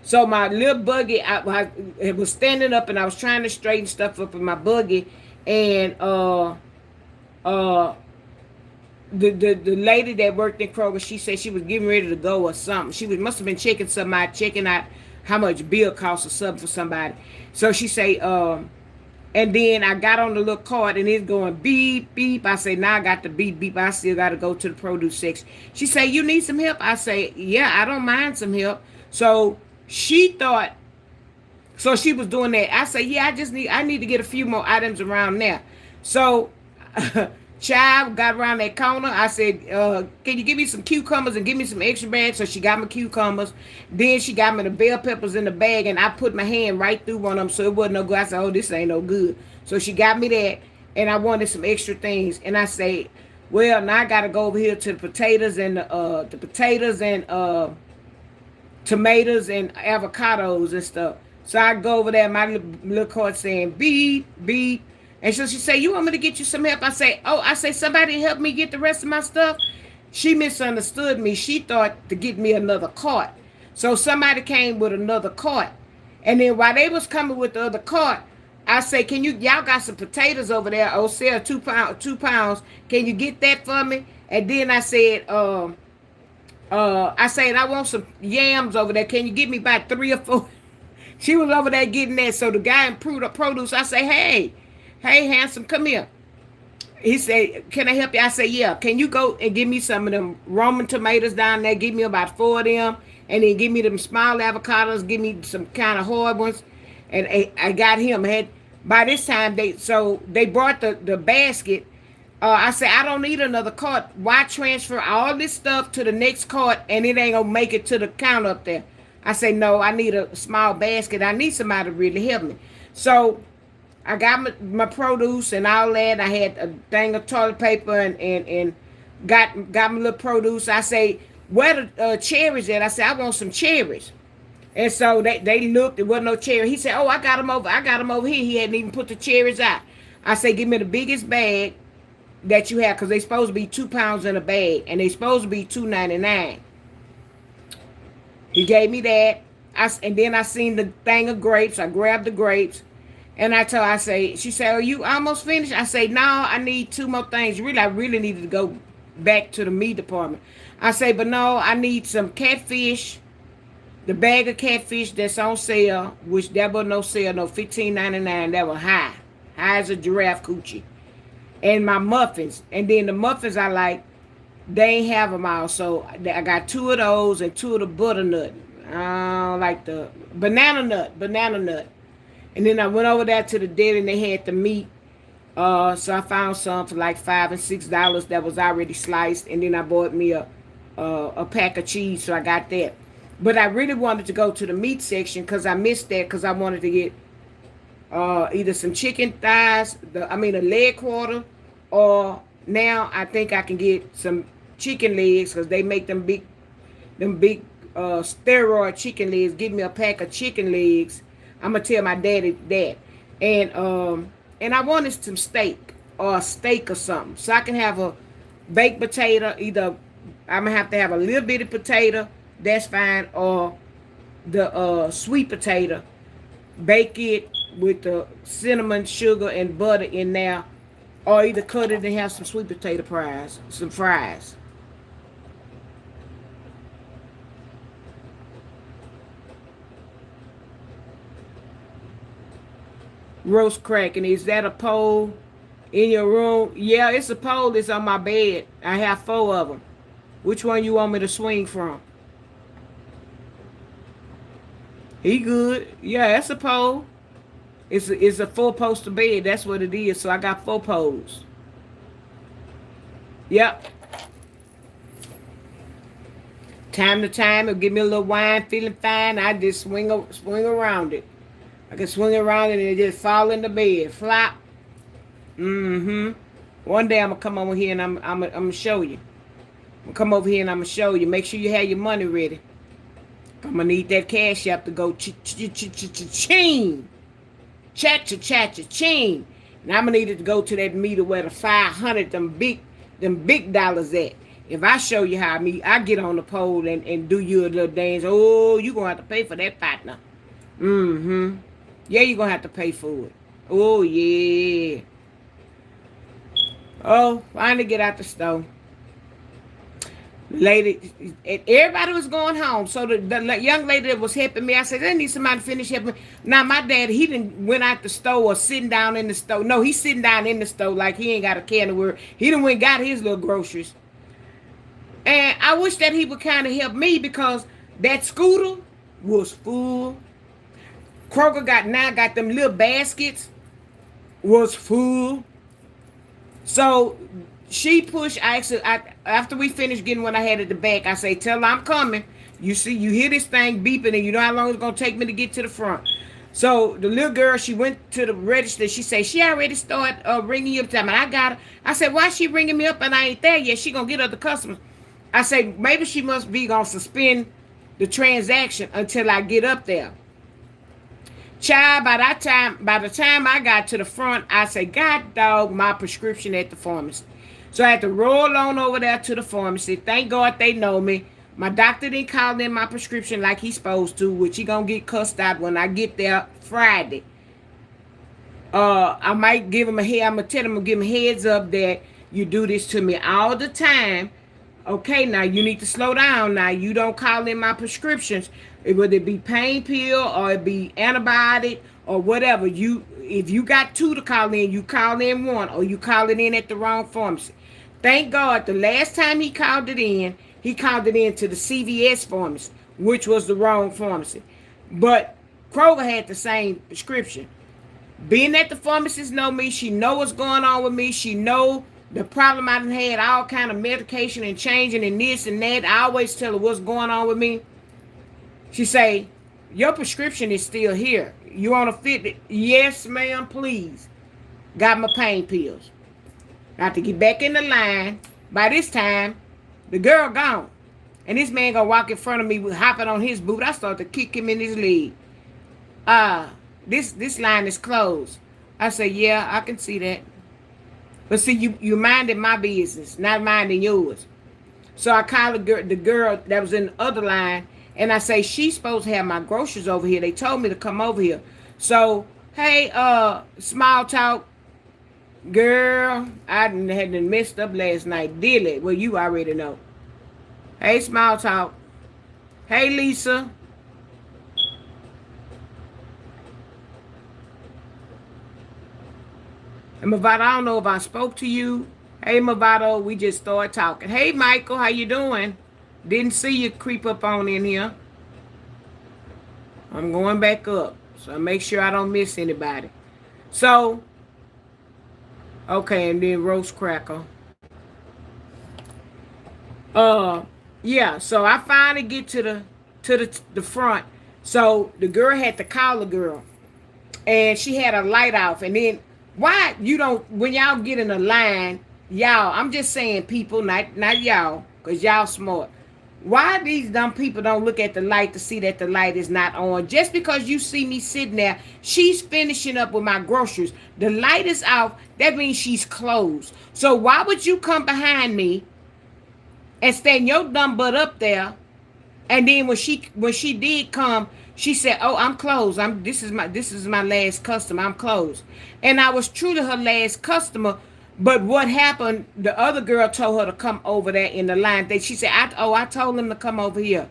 So my little buggy, I was standing up and I was trying to straighten stuff up in my buggy, and uh the lady that worked in Kroger, she said she was getting ready to go or something. Must have been checking out how much bill costs or something for somebody. So she say, and then I got on the little card and it's going beep beep. I say, now I got the beep beep. I still got to go to the produce section. She say, you need some help? I say, yeah, I don't mind some help. So she thought, so she was doing that. I say, yeah, I need to get a few more items around there. So child got around that corner. I said, can you give me some cucumbers and give me some extra bags? So she got me cucumbers. Then she got me the bell peppers in the bag, and I put my hand right through one of them, so it wasn't no good. I said, oh, this ain't no good. So she got me that, and I wanted some extra things. And I say, well, now I got to go over here to the potatoes and tomatoes and avocados and stuff. So I go over there, my little card saying beep beep. And so she said, you want me to get you some help? I say, somebody help me get the rest of my stuff. She misunderstood me. She thought to get me another cart. So somebody came with another cart. And then while they was coming with the other cart, I say, y'all got some potatoes over there. Oh, sell 2 pounds. Can you get that for me? And then I said, I want some yams over there. Can you give me about 3 or 4? She was over there getting that. So the guy in produce, I say, hey, handsome, come here. He said, can I help you? I said, yeah. Can you go and give me some of them Roman tomatoes down there? Give me about 4 of them. And then give me them small avocados. Give me some kind of hard ones. And I got him. By this time, they brought the basket. I said, I don't need another cart. Why transfer all this stuff to the next cart and it ain't going to make it to the counter up there? I say, no, I need a small basket. I need somebody to really help me. So I got my produce and all that. I had a thing of toilet paper and got my little produce. I say, where the cherries at? I said, I want some cherries. And so they looked. There wasn't no cherry. He said, oh, I got them over here. He hadn't even put the cherries out. I say, give me the biggest bag that you have, because they supposed to be 2 pounds in a bag, and they supposed to be $2.99. He gave me that. And then I seen the thing of grapes. I grabbed the grapes. And she said, are you almost finished? I say, no, I need 2 more things. I really needed to go back to the meat department. I say, but no, I need some catfish, the bag of catfish that's on sale, which that was no sale, no $15.99. That was high as a giraffe coochie. And my muffins. And then the muffins I like, they ain't have them all. So I got 2 of those and 2 of the butternut. I don't like the banana nut. And then I went over there to the deli and they had the meat. So I found some for like $5 and $6 that was already sliced. And then I bought me a pack of cheese, so I got that. But I really wanted to go to the meat section because I missed that, because I wanted to get either some chicken thighs, a leg quarter, or now I think I can get some chicken legs, because they make them big steroid chicken legs. Give me a pack of chicken legs. I'm gonna tell my daddy that. and I wanted some steak or a steak or something, so I can have a baked potato. Either I'm gonna have to have a little bitty potato, that's fine, or the sweet potato, bake it with the cinnamon, sugar, and butter in there, or either cut it and have some sweet potato fries, some fries. Roast cracking. Is that a pole in your room? Yeah, it's a pole that's on my bed. I have four of them. Which one you want me to swing from? He good. Yeah, that's a pole. It's a four poster bed. That's what it is. So I got four poles. Yep. Time to time, it'll give me a little wine, feeling fine. I just swing around it. I can swing around it and it just fall in the bed. Flop. Mm-hmm. One day I'm gonna come over here and I'm gonna show you. I'm gonna come over here and I'm gonna show you. Make sure you have your money ready. I'm gonna need that cash app to go ching. Cha-cha-cha-cha-ching. And I'm gonna need it to go to that meter where the 500, them big dollars at. If I show you how I get on the pole and do you a little dance, oh, you gonna have to pay for that partner. Mm-hmm. Yeah, you're gonna have to pay for it. Oh yeah. Oh, finally get out the store. Lady, everybody was going home. So the young lady that was helping me, I said, I need somebody to finish helping me. Now my dad, he didn't went out the store or sitting down in the store. No, he's sitting down in the store like he ain't got a can of work. He done went and got his little groceries. And I wish that he would kind of help me because that scooter was full. Kroger got them little baskets, was full. So she pushed. After we finished getting what I had at the back, I say, tell her I'm coming. You see, you hear this thing beeping, and you know how long it's gonna take me to get to the front. So the little girl, she went to the register. She said she already started ringing you up. Time, and I got her. I said, why she ringing me up and I ain't there yet? She gonna get other customers. I say maybe she must be gonna suspend the transaction until I get up there. Child, by the time I got to the front, I say, God dog, my prescription at the pharmacy. So I had to roll on over there to the pharmacy. Thank God they know me. My doctor didn't call in my prescription like he's supposed to, which he gonna get cussed out when I get there Friday. I might give him I'm gonna tell him, give him heads up that you do this to me all the time. Okay, now you need to slow down. Now you don't call in my prescriptions. Whether it be pain pill or it be antibiotic or whatever. If you got two to call in, you call in one or you call it in at the wrong pharmacy. Thank God the last time he called it in to the CVS pharmacy, which was the wrong pharmacy. But Kroger had the same prescription. Being that the pharmacist know me, she know what's going on with me. She know the problem I done had, all kind of medication and changing and this and that. I always tell her what's going on with me. She say, your prescription is still here. You want to fit it? Yes, ma'am, please. Got my pain pills. Got to get back in the line. By this time, the girl gone. And this man gonna walk in front of me with hopping on his boot. I start to kick him in his leg. This line is closed. I say, yeah, I can see that. But see, you minded my business, not minding yours. So I call the girl that was in the other line, and I say, she's supposed to have my groceries over here. They told me to come over here. So, hey, small talk, girl, I hadn't messed up last night. Dilly, well, you already know. Hey, small talk. Hey, Lisa. And Movado, I don't know if I spoke to you. Hey, Movado, we just started talking. Hey, Michael, how you doing? Didn't see you creep up on in here. I'm going back up. So I make sure I don't miss anybody. So, okay, and then roast cracker. Yeah, so I finally get to the front. So the girl had to call the girl. And she had a light off. And then why you don't, when y'all get in a line, y'all, I'm just saying people, not y'all, because y'all smart. Why these dumb people don't look at the light to see that the light is not on? Just because you see me sitting there, she's finishing up with my groceries. The light is off. That means she's closed. So why would you come behind me and stand your dumb butt up there? And then when she did come, she said, "Oh, I'm closed. This is my last customer. I'm closed." And I was true to her last customer. But what happened? The other girl told her to come over there in the line. She said, I told him to come over here."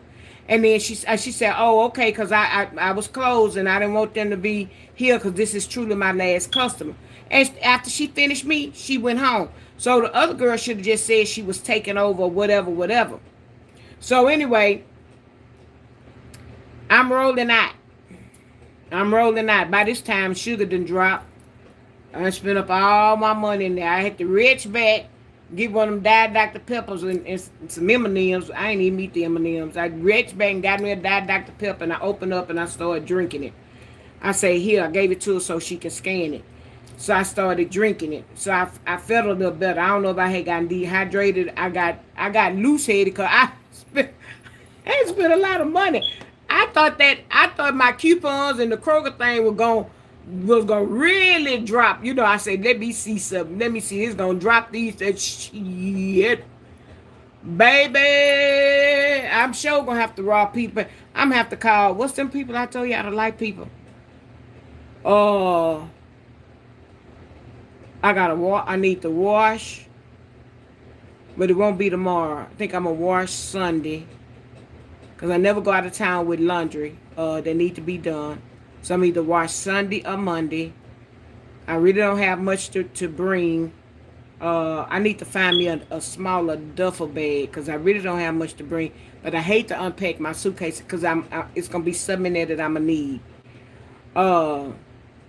And then she said, "Oh, okay, because I was closed and I didn't want them to be here because this is truly my last customer." And after she finished me, she went home. So the other girl should have just said she was taking over, whatever, whatever. So anyway, I'm rolling out. I'm rolling out. By this time, sugar done dropped. I spent up all my money in there. I had to reach back, get one of them Diet Dr. Peppers and some M&Ms. I ain't even eat the M&Ms. I reached back and got me a Diet Dr. Pepper, and I opened up and I started drinking it. I say, "Here," I gave it to her so she could scan it. So I started drinking it. So I felt a little better. I don't know if I had gotten dehydrated. I got loose headed because I spent a lot of money. I thought my coupons and the Kroger thing was gonna really drop. I said, let me see something. Let me see. It's gonna drop these. That shit, baby. I'm sure gonna have to rob people. I'm gonna have to call. What's them people I told you how to like people? Uh, I need to wash, but it won't be tomorrow. I think I'm gonna wash Sunday because I never go out of town with laundry. That need to be done. So I'm either wash Sunday or Monday. I really don't have much to bring. I need to find me a smaller duffel bag because I really don't have much to bring. But I hate to unpack my suitcase because it's gonna be something in there that I'm gonna need. Uh,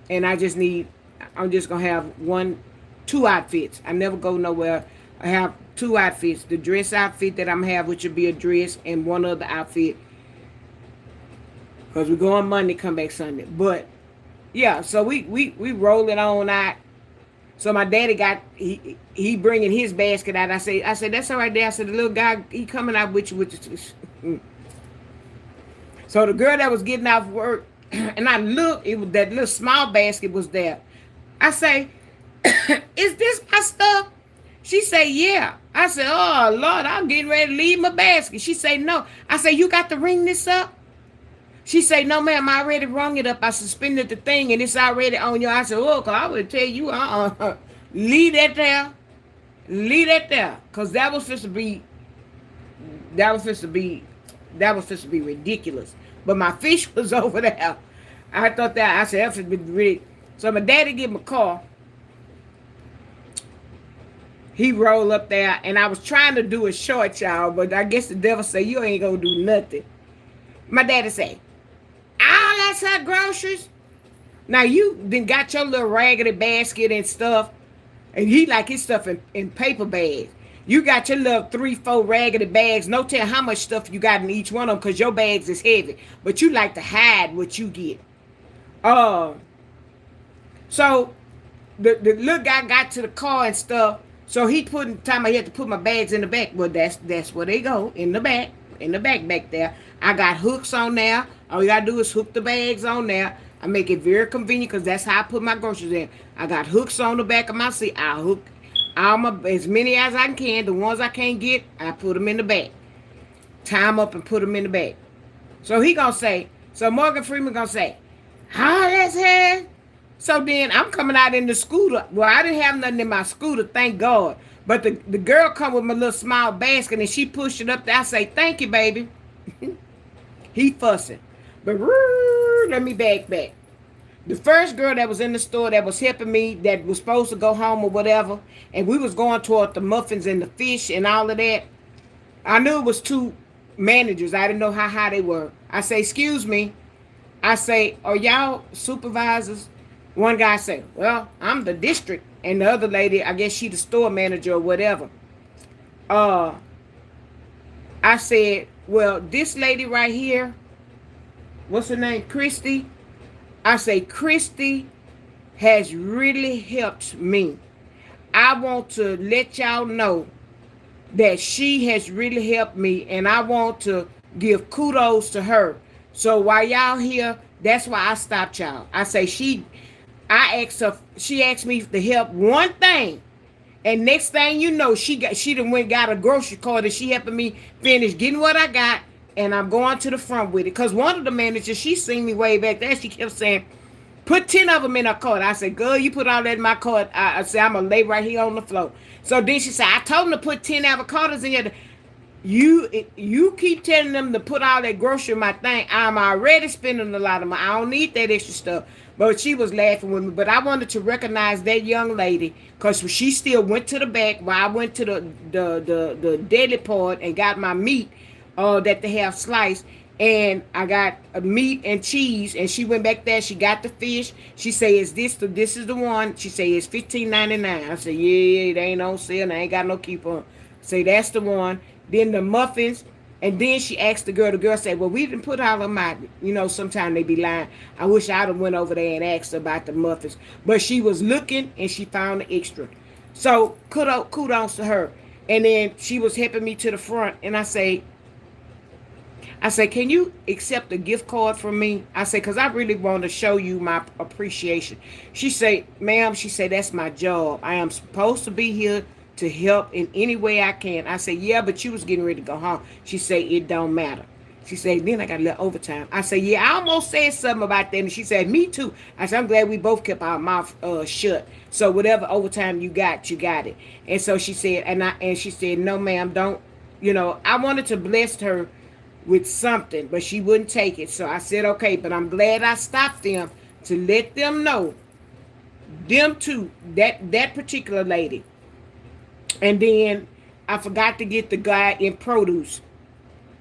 and I'm just gonna have two outfits. I never go nowhere. I have two outfits: the dress outfit that I'm gonna have, which will be a dress, and one other outfit because we go on Monday, come back Sunday. But yeah, so we roll it on out. So my daddy he bringing his basket out. I said that's all right there. I said the little guy he coming out with you with this. So the girl that was getting off work, and I looked, it was that little small basket was there. I say, "Is this my stuff?" She say, "Yeah." I said, "Oh Lord, I'm getting ready to leave my basket." She say, "No." I say, "You got to ring this up?" She say, "No, ma'am, I already rung it up. I suspended the thing and it's already on you." I said, "Oh, cause I would tell you, leave that there. Leave that there. Cause that was supposed to be that was supposed to be that was supposed to be ridiculous. But my fish was over there. I thought that I said that would be really. So my daddy gave him a call. He rolled up there and I was trying to do a short, y'all, but I guess the devil say you ain't gonna do nothing. My daddy say, "All that's her groceries. Now you then got your little raggedy basket and stuff." And he like his stuff in paper bags. You got your little 3-4 raggedy bags. No tell how much stuff you got in each one of them because your bags is heavy. But you like to hide what you get. So the little guy got to the car and stuff. So he time I had to put my bags in the back. Well, that's where they go, in the back back there. I got hooks on there. All you gotta do is hook the bags on there. I make it very convenient because that's how I put my groceries in. I got hooks on the back of my seat. I hook as many as I can. The ones I can't get, I put them in the back. Tie them up and put them in the back. So Morgan Freeman gonna say, "How that's her?" So then I'm coming out in the scooter. Well, I didn't have nothing in my scooter, thank God. But the girl come with my little small basket and she pushed it up there. I say, "Thank you, baby." He fussing. But let me back. The first girl that was in the store that was helping me, that was supposed to go home or whatever, and we was going toward the muffins and the fish and all of that. I knew it was two managers. I didn't know how high they were. I say, "Excuse me." I say, "Are y'all supervisors?" One guy said, "Well, I'm the district." And the other lady, I guess she the store manager or whatever. I said, "Well, this lady right here, what's her name? Christy." I say, "Christy has really helped me. I want to let y'all know that she has really helped me, and I want to give kudos to her. So while y'all here, that's why I stopped y'all. I say I asked her, she asked me to help one thing, and next thing you know, she done went got a grocery cart and she helping me finish getting what I got, and I'm going to the front with it. Cause one of the managers, she seen me way back there. She kept saying, "Put 10 of them in her cart." I said, "Girl, you put all that in my cart." I said, "I'm gonna lay right here on the floor." So then she said, "I told them to put 10 avocados in here." You keep telling them to put all that grocery in my thing. I'm already spending a lot of money. I don't need that extra stuff. But she was laughing with me. But I wanted to recognize that young lady because she still went to the back while I went to the deli part and got my meat that they have sliced. And I got meat and cheese, and she went back there. She got the fish. She say, this is the one?" She say, "It's $15.99. I said, "Yeah, they ain't on sale. They ain't got no coupon." Say, "That's the one." Then the muffins, and then she asked the girl. The girl said, "Well, we didn't put all of them out. You know, sometimes they be lying. I wish I'd have went over there and asked her about the muffins." But she was looking, and she found the extra. So kudos to her. And then she was helping me to the front, and I say, "Can you accept a gift card from me?" I say, "Because I really want to show you my appreciation." She say, "Ma'am," she say, "that's my job. I am supposed to be here to help in any way I can." I say, "Yeah, but you was getting ready to go home." She say, "It don't matter." She said, "Then I got a little overtime." I say, "Yeah, I almost said something about that." And she said, "Me too." I said, "I'm glad we both kept our mouth shut. So whatever overtime you got it." And so she said, and she said, "No, ma'am, don't." I wanted to bless her with something, but she wouldn't take it. So I said, "Okay," but I'm glad I stopped them to let them know, them two, that particular lady. And then I forgot to get the guy in produce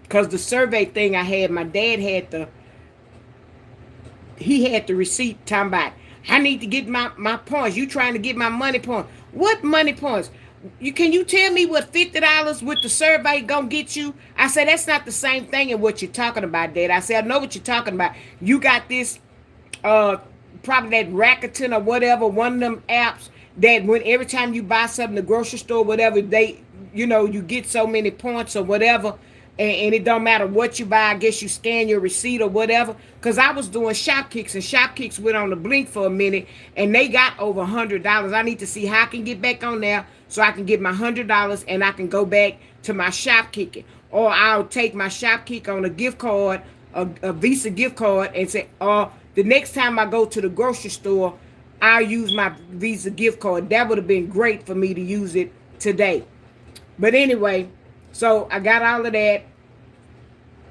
because the survey thing I had, my dad had the receipt talking about, "I need to get my points. You trying to get my money points? What money points? Can you tell me what $50 with the survey gonna get you?" I said, "That's not the same thing as what you're talking about, Dad." I said, "I know what you're talking about. You got this uh probably that Rakuten or whatever, one of them apps that when every time you buy something in the grocery store, whatever, you get so many points or whatever, and it don't matter what you buy. I guess you scan your receipt or whatever." Because I was doing Shopkicks, and Shopkicks went on the blink for a minute, and they got over $100. I need to see how I can get back on there so I can get my $100 and I can go back to my Shopkicking, or I'll take my Shopkick on a gift card, a Visa gift card, and say, the next time I go to the grocery store, I'll use my Visa gift card. That would have been great for me to use it today. But anyway, so I got all of that.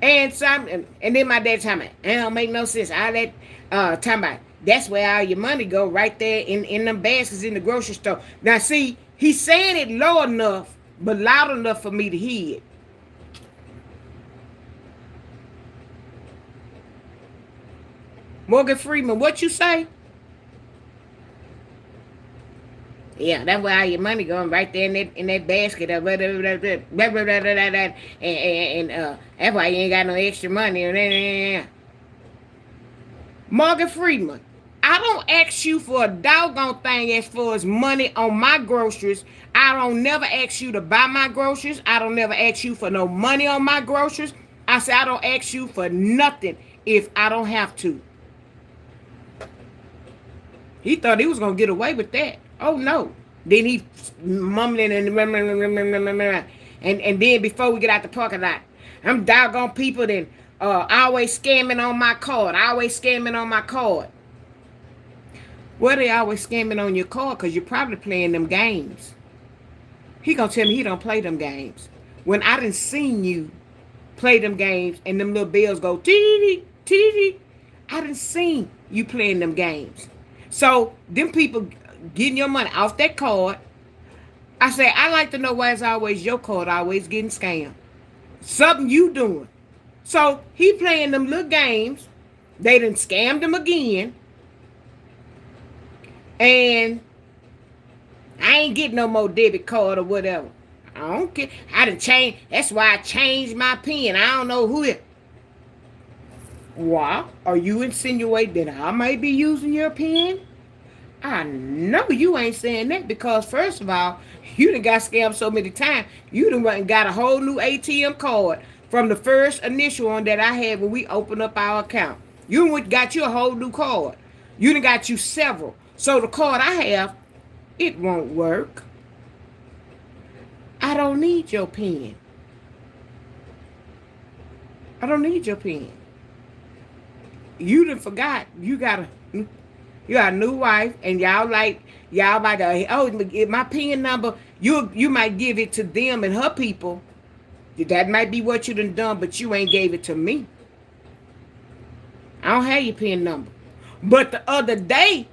And then my dad told me, "It don't make no sense." I let talking about, "That's where all your money go, right there in them baskets in the grocery store." Now see, he's saying it low enough, but loud enough for me to hear it. Morgan Freeman, what you say? "Yeah, that's where all your money going, right there in that basket of blah, blah, blah, blah, blah, blah, blah, blah, blah, and that's why you ain't got no extra money." Morgan Freeman, I don't ask you for a doggone thing as far as money on my groceries. I don't never ask you to buy my groceries. I don't never ask you for no money on my groceries. I say I don't ask you for nothing if I don't have to. He thought he was gonna get away with that. Oh no. Then he mumbling and then before we get out the parking lot, "I'm doggone people then always scamming on my card. Always scamming on my card." Well, they always scamming on your card because you're probably playing them games. He gonna tell me he don't play them games. When I done seen you play them games and them little bells go tee tee, I done seen you playing them games. So them people getting your money off that card. I say, I like to know why it's always your card always getting scammed. Something you doing. So he playing them little games. They done scammed him again. And I ain't getting no more debit card or whatever. I don't care. I done changed. That's why I changed my PIN. I don't know who it. Why are you insinuating that I might be using your PIN? I know you ain't saying that because first of all, you done got scammed so many times. You done went and got a whole new ATM card from the first initial one that I had when we opened up our account. You done got you a whole new card. You done got you several. So the card I have, it won't work. I don't need your pen. I don't need your pen. You done forgot. You got a new wife, and y'all about to, oh, my PIN number. You might give it to them and her people. That might be what you done, but you ain't gave it to me. I don't have your PIN number. But the other day,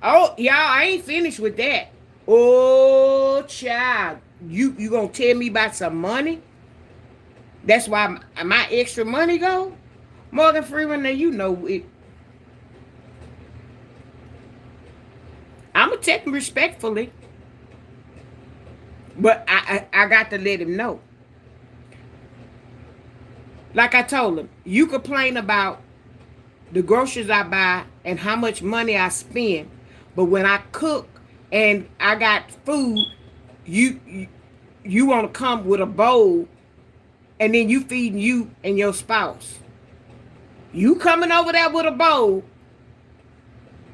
oh y'all, I ain't finished with that. Oh child, you gonna tell me about some money? That's why my extra money go. Morgan Freeman, now you know it. I'ma take him respectfully, but I got to let him know. Like I told him, you complain about the groceries I buy and how much money I spend, but when I cook and I got food, you you want to come with a bowl, and then you feeding you and your spouse. You coming over there with a bowl,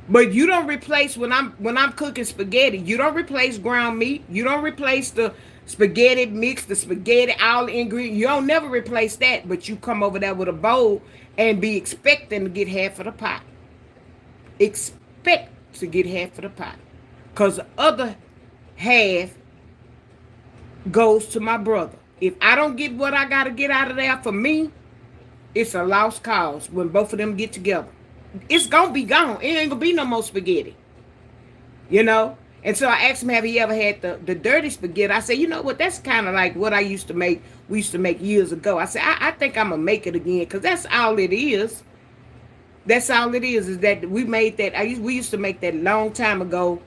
but you don't replace when I'm cooking spaghetti. You don't replace ground meat. You don't replace the spaghetti mix, the spaghetti, all the ingredients. You don't never replace that. But you come over there with a bowl and be expecting to get half of the pot. Expect to get half of the pot, cause the other half goes to my brother. If I don't get what I gotta get out of there for me, it's a lost cause when both of them get together. It's gonna be gone. It ain't gonna be no more spaghetti. You know? And so I asked him, have he ever had the dirty spaghetti? I said, you know what, that's kind of like what I used to make, we used to make years ago. I said, I think I'm gonna make it again, because that's all it is. That's all it is that we made that. We used to make that long time ago.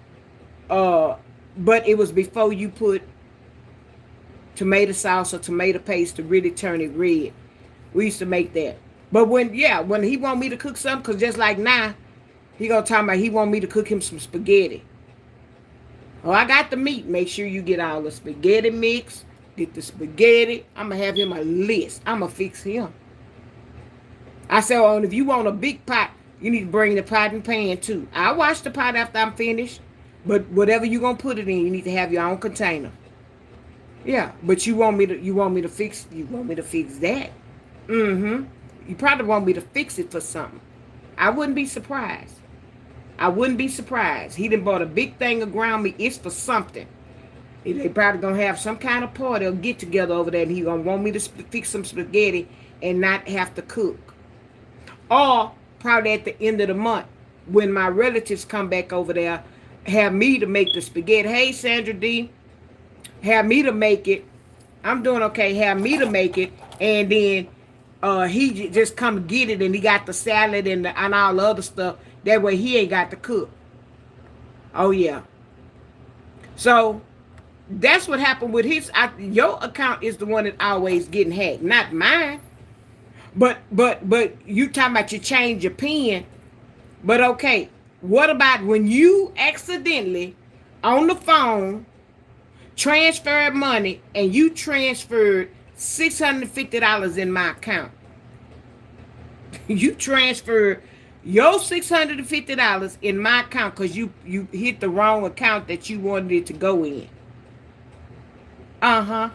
But it was before you put tomato sauce or tomato paste to really turn it red. We used to make that. But when he want me to cook something, because just like now, he gonna talk about he want me to cook him some spaghetti. Oh, I got the meat. Make sure you get all the spaghetti mix. Get the spaghetti. I'm gonna have him a list. I'm gonna fix him. I said, oh, and if you want a big pot, you need to bring the pot and pan too. I'll wash the pot after I'm finished. But whatever you gonna put it in, you need to have your own container. Yeah, but you want me to fix that. Mm-hmm. You probably want me to fix it for something. I wouldn't be surprised. He done bought a big thing of ground meat. It's for something. They probably gonna have some kind of party or get together over there, and he gonna want me to fix some spaghetti and not have to cook. Or probably at the end of the month, when my relatives come back over there, have me to make the spaghetti. Hey, Sandra D, have me to make it. I'm doing okay. Have me to make it, and then he just come get it, and he got the salad and all the other stuff. That way he ain't got to cook. Oh yeah. So that's what happened with your account is the one that always getting hacked, not mine. But you talking about you change your PIN. But okay, what about when you accidentally on the phone transferred money and you transferred $650 in my account? You transferred your $650 in my account because you hit the wrong account that you wanted it to go in. Uh-huh.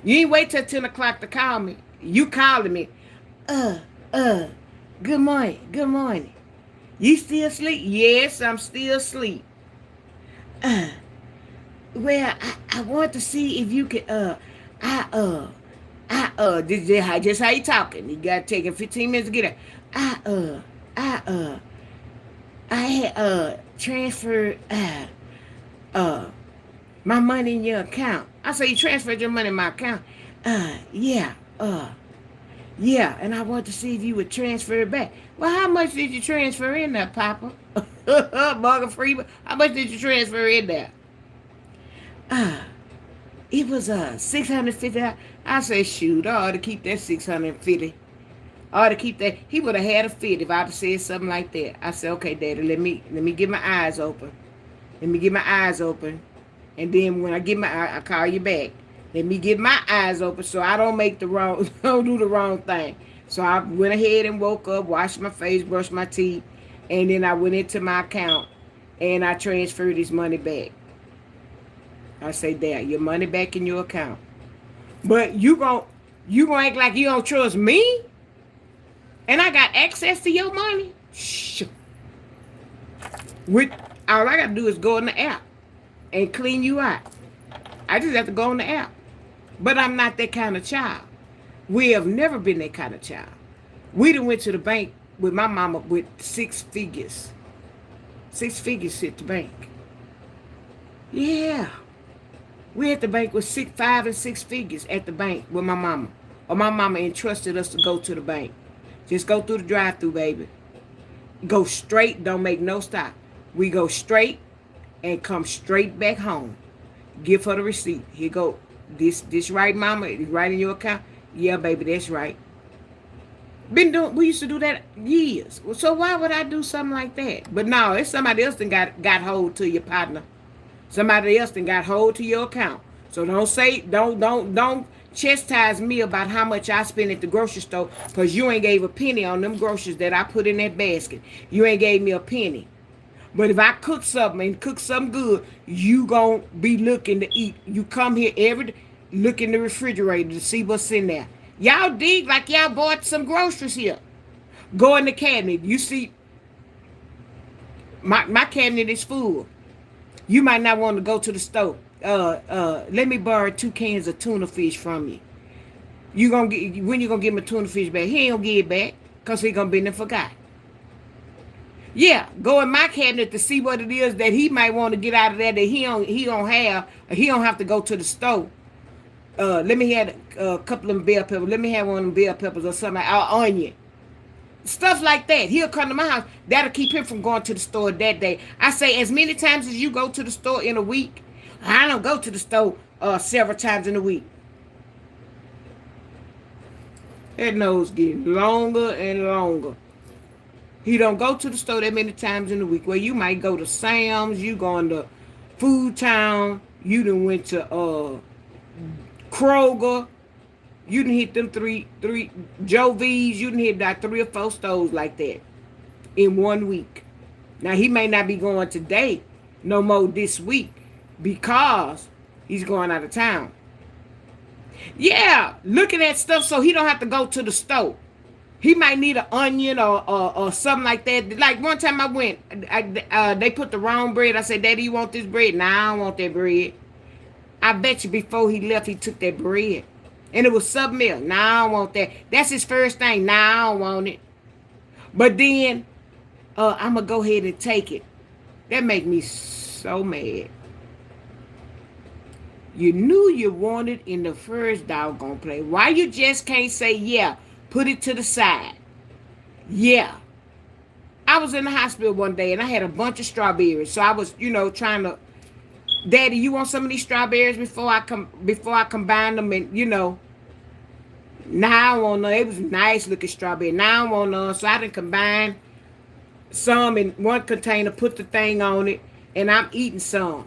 You ain't wait till 10 o'clock to call me. You calling me. Good morning. You still asleep? Yes, I'm still asleep. Well, I want to see if you could, just how you talking. You got to take 15 minutes to get it. I had, transferred, my money in your account. I say you transferred your money in my account. Yeah, and I want to see if you would transfer it back. Well, how much did you transfer in there, Papa? Morgan Freeman, how much did you transfer in there? It was $650. I said, shoot, I ought to keep that $650. Or to keep that, he would have had a fit if I'd have said something like that. I said, okay, Daddy, let me get my eyes open. Let me get my eyes open. And then when I get I call you back. Let me get my eyes open so I don't make the wrong, don't do the wrong thing. So I went ahead and woke up, washed my face, brushed my teeth, and then I went into my account and I transferred his money back. I say, Dad, your money back in your account. But you gonna act like you don't trust me? And I got access to your money? Shh. With all I gotta do is go in the app and clean you out. I just have to go on the app. But I'm not that kind of child. We have never been that kind of child. We done went to the bank with my mama with 6 figures. 6 figures hit the bank. Yeah. We at the bank with 5 and 6 figures at the bank with my mama. Or my mama entrusted us to go to the bank. Just go through the drive-thru, baby. Go straight, don't make no stop. We go straight and come straight back home. Give her the receipt. Here go. This right, mama? It's right in your account? Yeah, baby, that's right. We used to do that years. So why would I do something like that? But no, it's somebody else that got hold to your partner. Somebody else that got hold to your account. So don't chastise me about how much I spend at the grocery store, because you ain't gave a penny on them groceries that I put in that basket. You ain't gave me a penny. But if I cook something and cook something good, you gonna be looking to eat. You come here every day, look in the refrigerator to see what's in there. Y'all dig like y'all bought some groceries here. Go in the cabinet. You see, my cabinet is full. You might not want to go to the store. Let me borrow 2 cans of tuna fish from you. When you gonna give him a tuna fish back? He ain't gonna give it back because he gonna be in there forgot. Yeah, go in my cabinet to see what it is that he might want to get out of there that he don't have. Or he don't have to go to the store. Let me have a couple of them bell peppers. Let me have one of them bell peppers or something, or onion. Stuff like that. He'll come to my house. That'll keep him from going to the store that day. I say, as many times as you go to the store in a week, I don't go to the store several times in a week. That nose getting longer and longer. He don't go to the store that many times in a week. Well, you might go to Sam's, you going to Food Town, you done went to Kroger, you done hit them three Joe V's, you done hit about 3 or 4 stores like that in 1 week. Now, he may not be going today no more this week because he's going out of town. Yeah, looking at stuff so he don't have to go to the store. He might need an onion or something like that. Like one time I went, they put the wrong bread. I said, Daddy, you want this bread? Nah, I don't want that bread. I bet you before he left, he took that bread. And it was sub milk. Nah, I don't want that. That's his first thing. Nah, I don't want it. But then, I'm going to go ahead and take it. That make me so mad. You knew you wanted in the first doggone play. Why you just can't say, yeah, put it to the side? Yeah. I was in the hospital one day and I had a bunch of strawberries. So I was, trying to, Daddy, you want some of these strawberries before I combine them and, now I want none. It was nice looking strawberry. Now I want none. So I done combine some in one container, put the thing on it, and I'm eating some.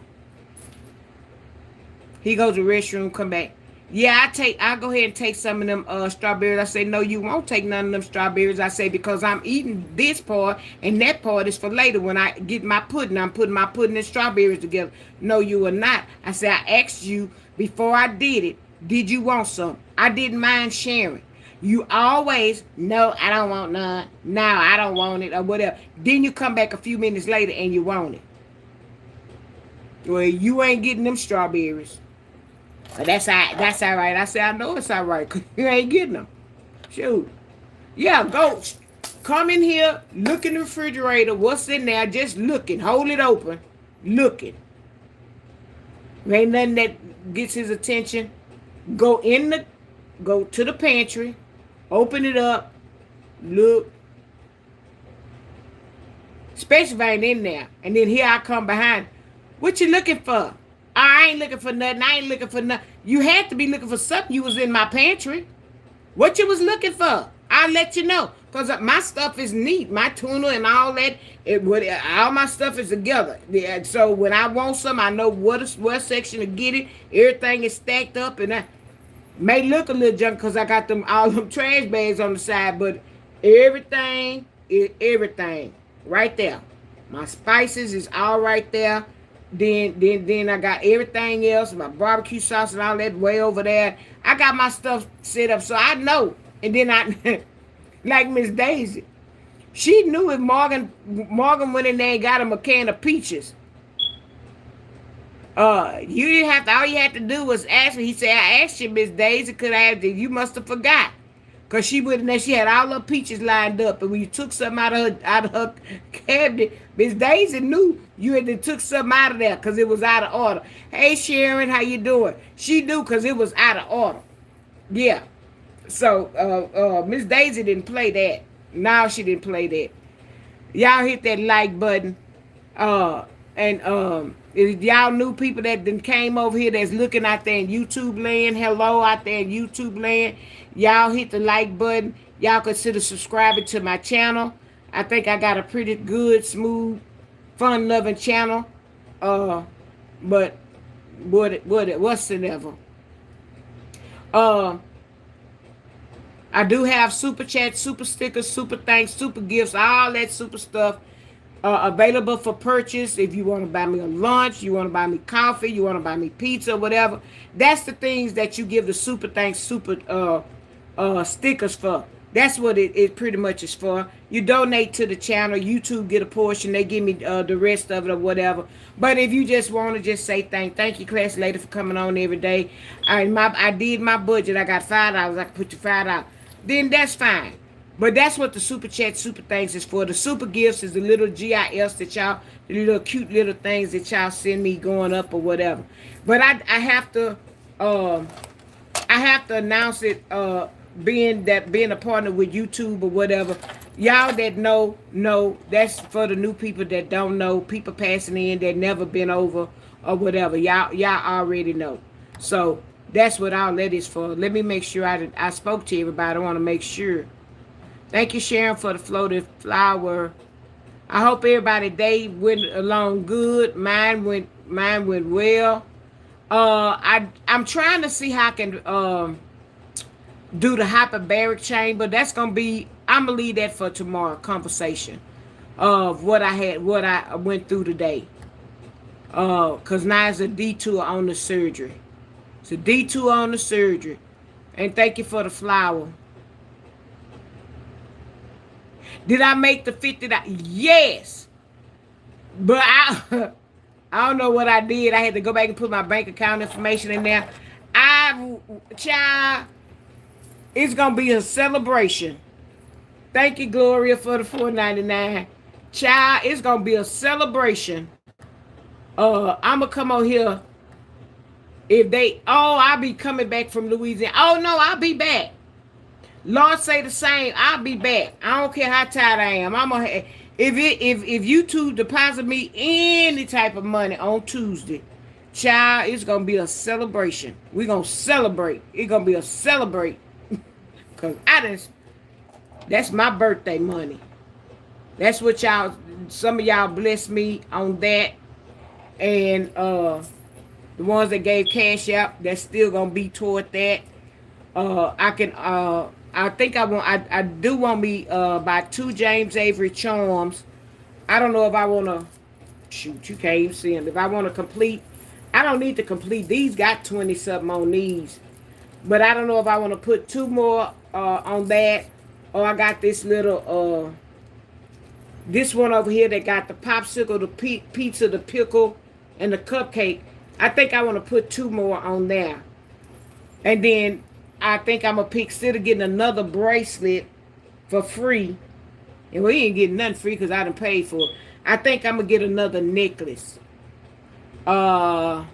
He goes to the restroom, come back. Yeah, I'll go ahead and take some of them strawberries. I say, no, you won't take none of them strawberries. I say, because I'm eating this part, and that part is for later when I get my pudding. I'm putting my pudding and strawberries together. No, you are not. I say, I asked you before I did it, did you want some? I didn't mind sharing. You always, no, I don't want none. No, I don't want it, or whatever. Then you come back a few minutes later and you want it. Well, you ain't getting them strawberries. But that's all right. I say, I know it's all right, because you ain't getting them. Shoot. Yeah, go. Come in here, look in the refrigerator. What's in there? Just looking. Hold it open. Looking. Ain't nothing that gets his attention. Go to the pantry. Open it up. Look. Especially if I ain't in there. And then here I come behind. What you looking for? I ain't looking for nothing. I ain't looking for nothing. You had to be looking for something. You was in my pantry. What you was looking for? I'll let you know. Because my stuff is neat. My tuna and all that, all my stuff is together. Yeah, so when I want some, I know what section to get it. Everything is stacked up, and I may look a little junk because I got them all them trash bags on the side, but everything is everything right there. My spices is all right there. Then I got everything else, my barbecue sauce and all that way over there. I got my stuff set up so I know. And then I like Miss Daisy. She knew if Morgan went in there and got him a can of peaches. You didn't have to. All you had to do was ask her. He said, "I asked you, Miss Daisy, could I have it? You must have forgot, cause she went in there. She had all her peaches lined up, and when you took something out of her cabinet, Miss Daisy knew you had to took something out of there, cause it was out of order. Hey Sharon, how you doing? She knew, cause it was out of order. Yeah. So Miss Daisy didn't play that. No, she didn't play that. Y'all hit that like button. And if y'all new people that then came over here that's looking out there in YouTube land, hello out there in YouTube land. Y'all hit the like button. Y'all consider subscribing to my channel. I think I got a pretty good, smooth, fun-loving channel. But whatsoever. I do have super chats, super stickers, super thanks, super gifts, all that super stuff available for purchase. If you want to buy me a lunch, you want to buy me coffee, you want to buy me pizza, whatever. That's the things that you give the super thanks, super stickers for. That's what it pretty much is for. You donate to the channel, YouTube get a portion, they give me the rest of it or whatever. But if you just want to just say thank you, class lady, for coming on every day. I did my budget. I got $5. I can put you $5. Then that's fine. But that's what the super chat, super thanks is for. The super gifts is the little GIFs that y'all, the little cute little things that y'all send me going up or whatever. But I have to announce it. Being a partner with YouTube or whatever, y'all that know that's for the new people that don't know, people passing in that never been over or whatever. Y'all already know. So that's what all that is for. Let me make sure I spoke to everybody. I want to make sure. Thank you, Sharon, for the floated flower. I hope everybody day went along good. Mine went well. I'm trying to see how I can do the hyperbaric chamber. That's gonna be, I'm gonna leave that for tomorrow conversation of what I went through today. Cause now it's a detour on the surgery. It's a detour on the surgery. And thank you for the flower. Did I make the $50? Yes. But I don't know what I did. I had to go back and put my bank account information in there. Child, it's going to be a celebration. Thank you, Gloria, for the $4.99. Child, it's going to be a celebration. I'm going to come on here. I'll be coming back from Louisiana. Oh, no, I'll be back. Lord say the same. I'll be back. I don't care how tired I am. If YouTube deposit me any type of money on Tuesday, child, it's gonna be a celebration. We're gonna celebrate. It's gonna be a celebrate. Cause that's my birthday money. That's what some of y'all blessed me on that. And the ones that gave cash out, that's still gonna be toward that. I think I do want me buy 2 James Avery charms. I don't know if I want to, shoot, you can't even see them. If I want to complete, I don't need to complete. These got 20 something on these. But I don't know if I want to put 2 more on that. Or I got this little, this one over here that got the popsicle, the pizza, the pickle, and the cupcake. I think I want to put 2 more on there. And then I think I'm going to pick, instead of getting another bracelet for free, and we ain't getting nothing free because I done paid for it. I think I'm going to get another necklace. No.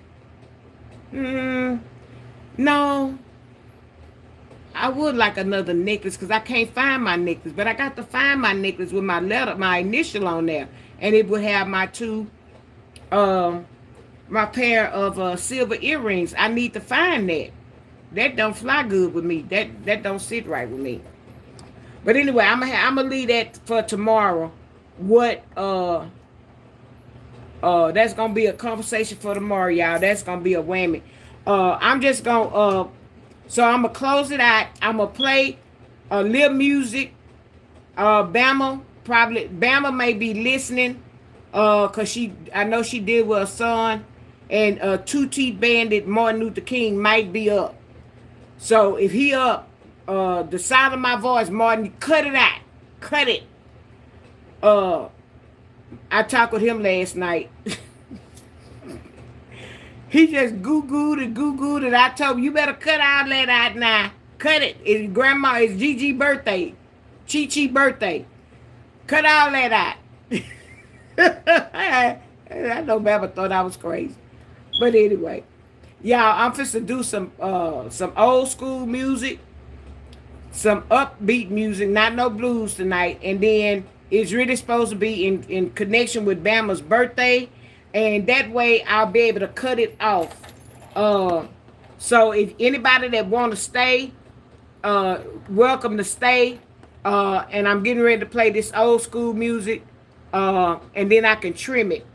I would like another necklace because I can't find my necklace. But I got to find my necklace with my initial on there. And it would have my 2, my pair of silver earrings. I need to find that. That don't fly good with me. That don't sit right with me. But anyway, I'm gonna leave that for tomorrow. What that's gonna be a conversation for tomorrow, y'all. That's gonna be a whammy. I'm just gonna so I'm gonna close it out. I'm gonna play a little music. Bama may be listening. Cause I know she did with her son, and Two Teeth Bandit Martin Luther King might be up. So if he up, the sound of my voice, Martin, cut it out, cut it. Uh, I talked with him last night. He just goo-gooed and goo-gooed and I told him, you better cut all that out now. Cut it. It's it's Gigi birthday. Chi-Chi birthday. Cut all that out. I know Baba thought I was crazy. But anyway. Y'all, I'm fixing to do some old school music, some upbeat music, not no blues tonight. And then it's really supposed to be in connection with Bama's birthday. And that way I'll be able to cut it off. Uh, so if anybody that want to stay, welcome to stay. And I'm getting ready to play this old school music. And then I can trim it.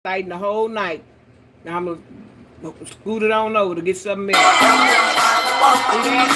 Fighting the whole night. Now I'm gonna scoot it on over to get something else. See that?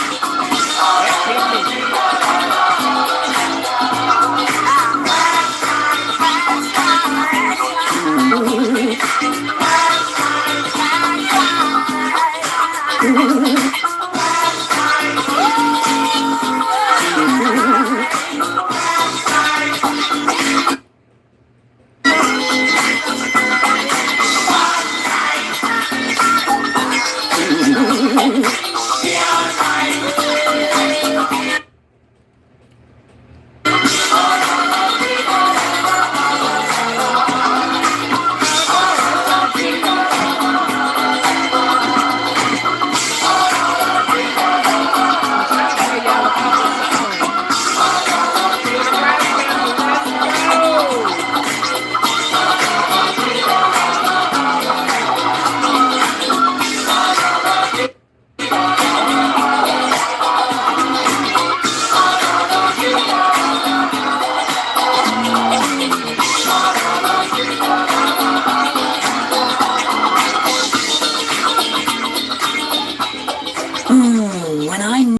When I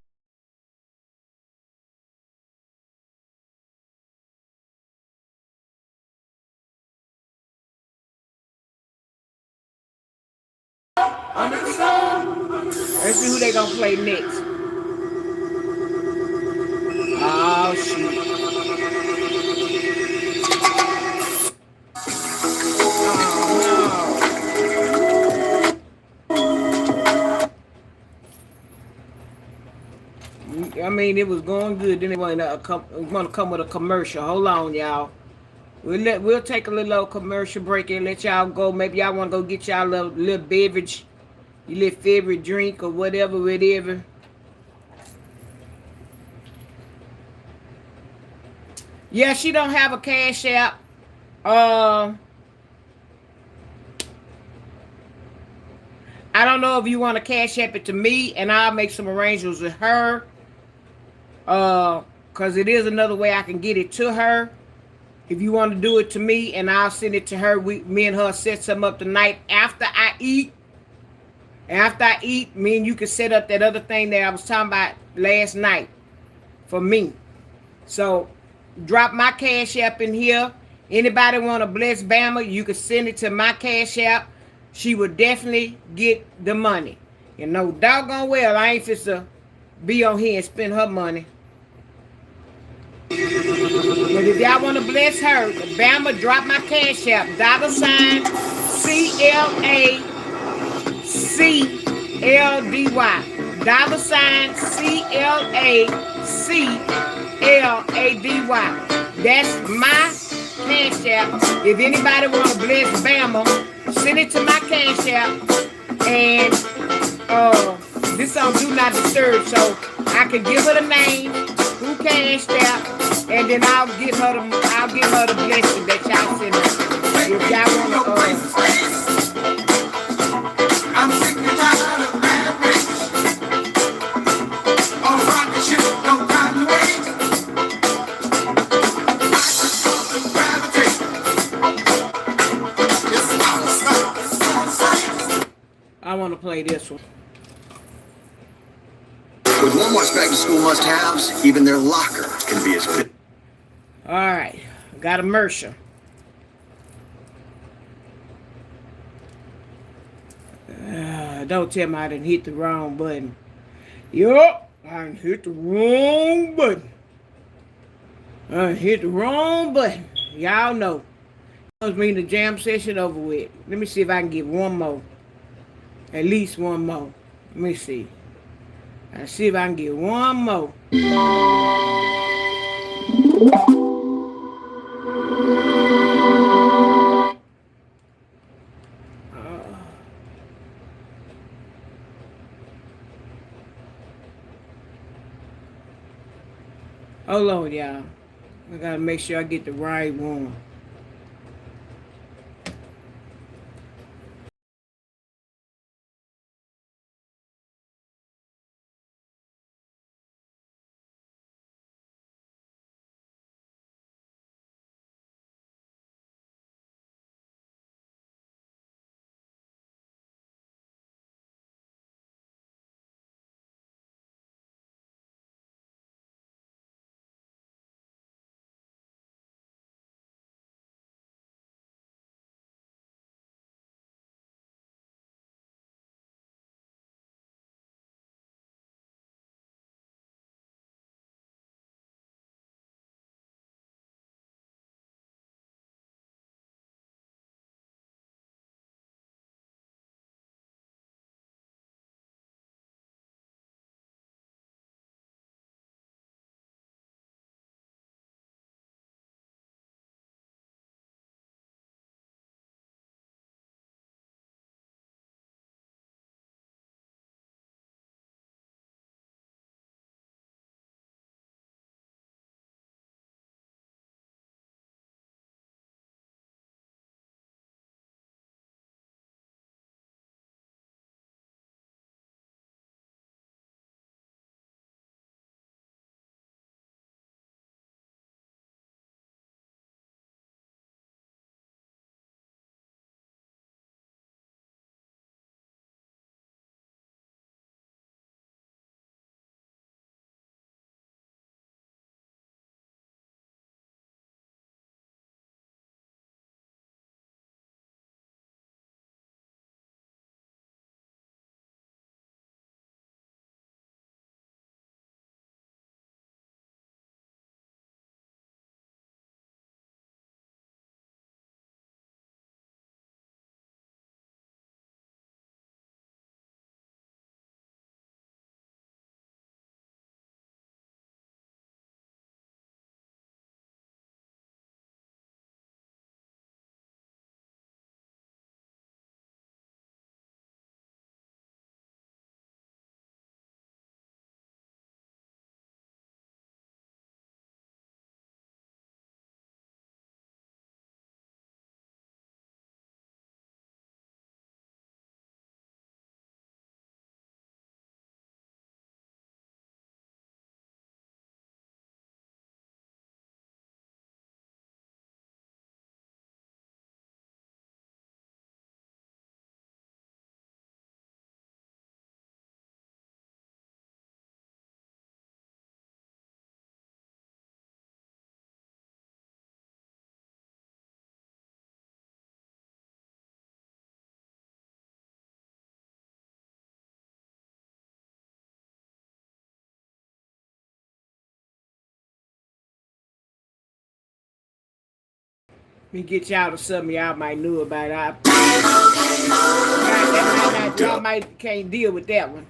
Let's see who they gonna play next. Oh shoot. Oh no. I mean, it was going good. Then they want to come with a commercial. Hold on, y'all. We'll take a little commercial break and let y'all go. Maybe y'all want to go get y'all little beverage, your little favorite drink or whatever. Yeah, she don't have a cash app. Uh, I don't know if you want to cash app it to me, and I'll make some arrangements with her. Cause it is another way I can get it to her. If you want to do it to me, and I'll send it to her. Me and her set something up tonight after I eat. After I eat, me and you can set up that other thing that I was talking about last night for me. So drop my cash app in here. Anybody want to bless Bama, you can send it to my cash app. She would definitely get the money. You know, doggone well, I ain't fit to be on here and spend her money. But if y'all want to bless her, Bama, drop my cash app. $CLACLDY. $CLACLADY. That's my cash app. If anybody want to bless Bama, send it to my cash app. And this on Do Not Disturb, so I can give her the name, who cashed out, and then I'll give her the blessing that y'all send her. If y'all wanna I'm sick and tired of bad race. On a rocket ship, don't find the way. I want to play this one. With Walmart's back-to-school must-haves, even their locker can be as good. All right, got a Mercer. Don't tell me I didn't hit the wrong button. Yup, I hit the wrong button. I hit the wrong button. Y'all know. That mean the jam session over with. Let me see if I can get one more. At least one more. Let me see. Let's see if I can get one more. Hold on, y'all. I gotta make sure I get the right one. me get y'all to something y'all might know about. Y'all might can't deal with that one.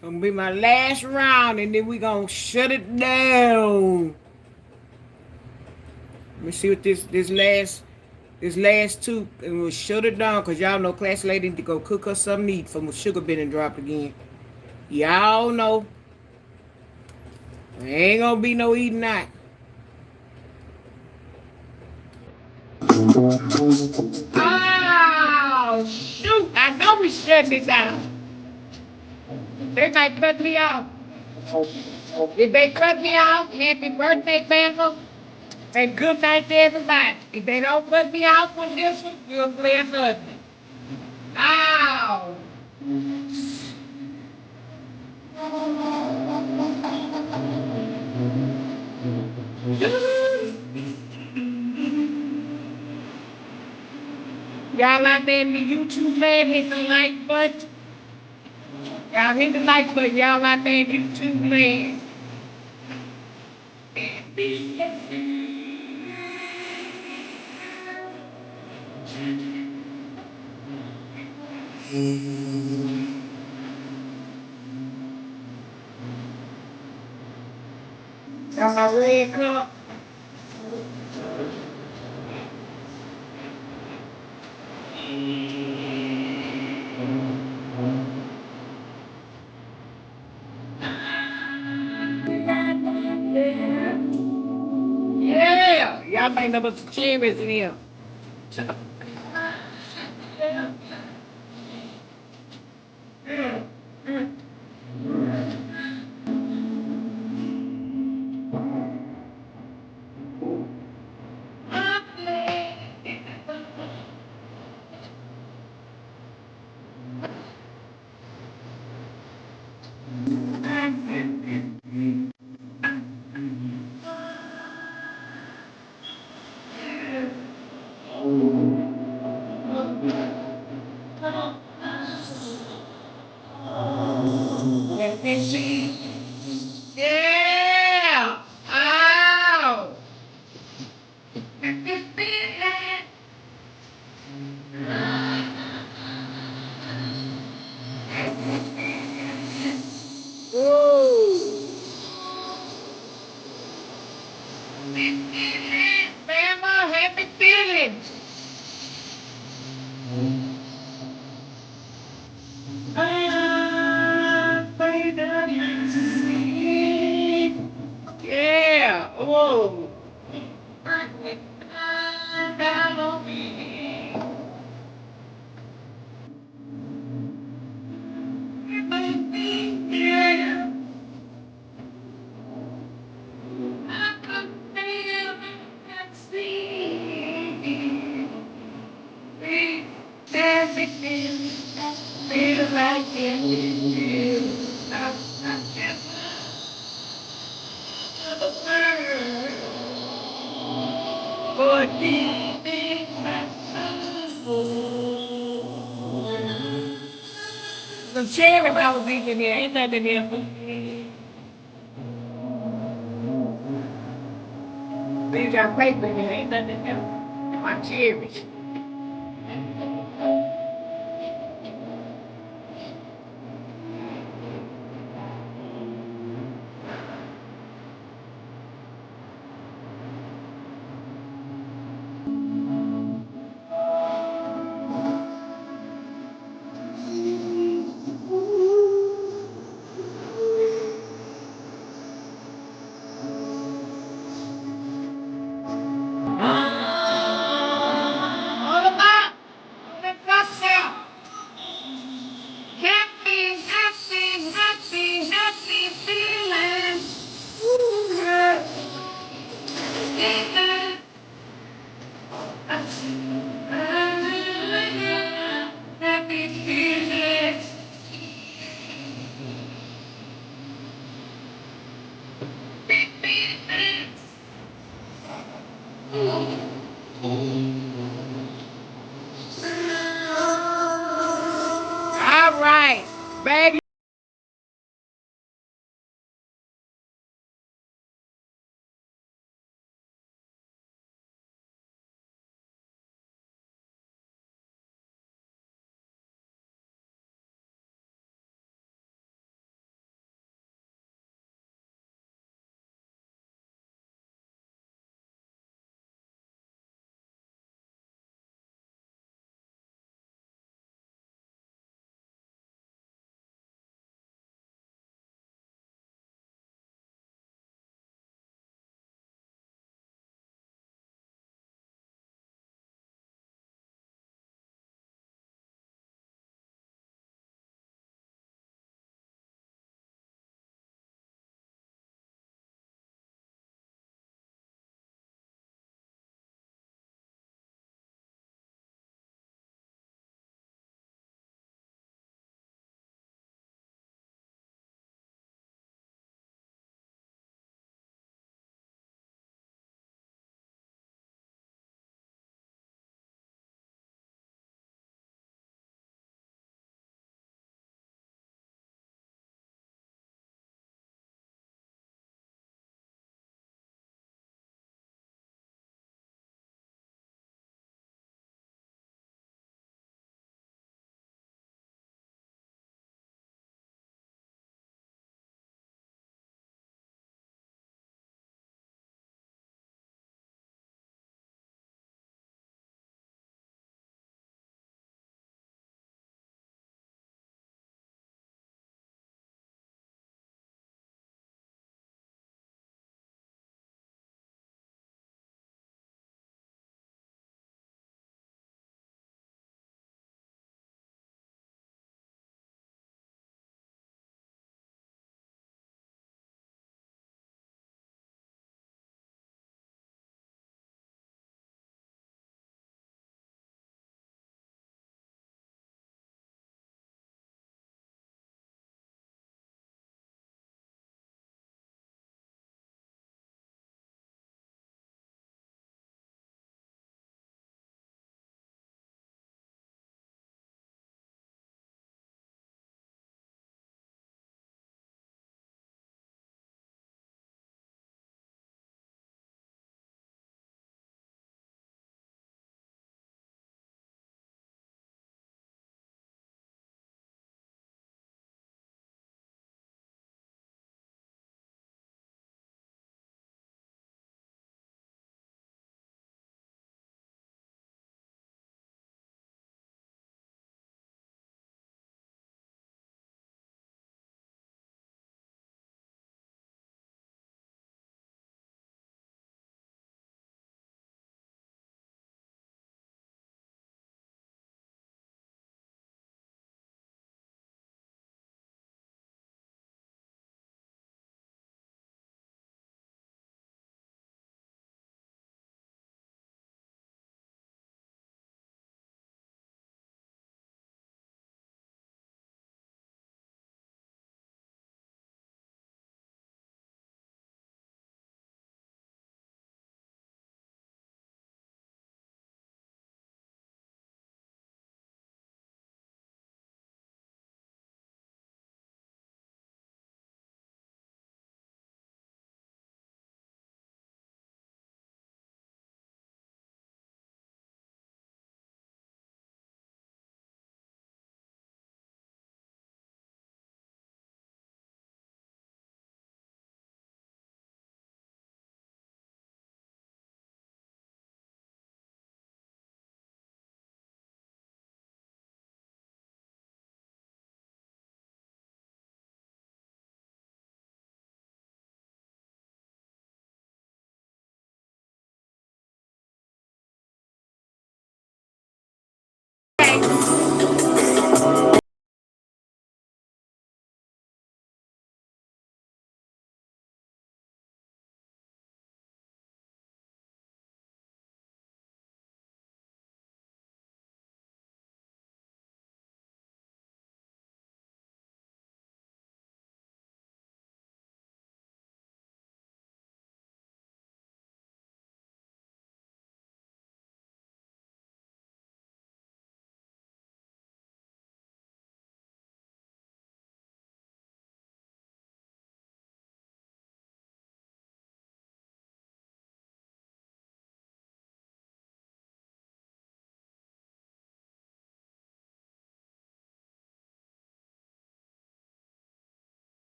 Gonna be my last round, and then we gonna shut it down. Let me see what this last two, and we'll shut it down. Cause y'all know class lady to go cook us something to eat from a sugar been and dropped again. Y'all know there ain't gonna be no eating out. Oh shoot! I know we shut it down. They might cut me off. If they cut me off, happy birthday, Bama. And good night to everybody. If they don't cut me off with this one, you'll play another. Ow! Y'all out there in the YouTube land, hit the like button. Y'all hit the like button. Y'all out there in YouTube land. Got my red cup. Yeah! Y'all might know some cherries in here. Let me see. Yeah! Ow! Whoa! Mama, happy feelings! Yeah! Whoa! Down on me. Yeah! I could feel and see. Everything feel like it. For deep in my soul. The cherry I was eating here, ain't nothing here. These got paper in here, ain't nothing here. My cherries. All about the gospel. Happy, happy, happy, happy feeling. Ooh, yeah. Happy feeling. All right, baby.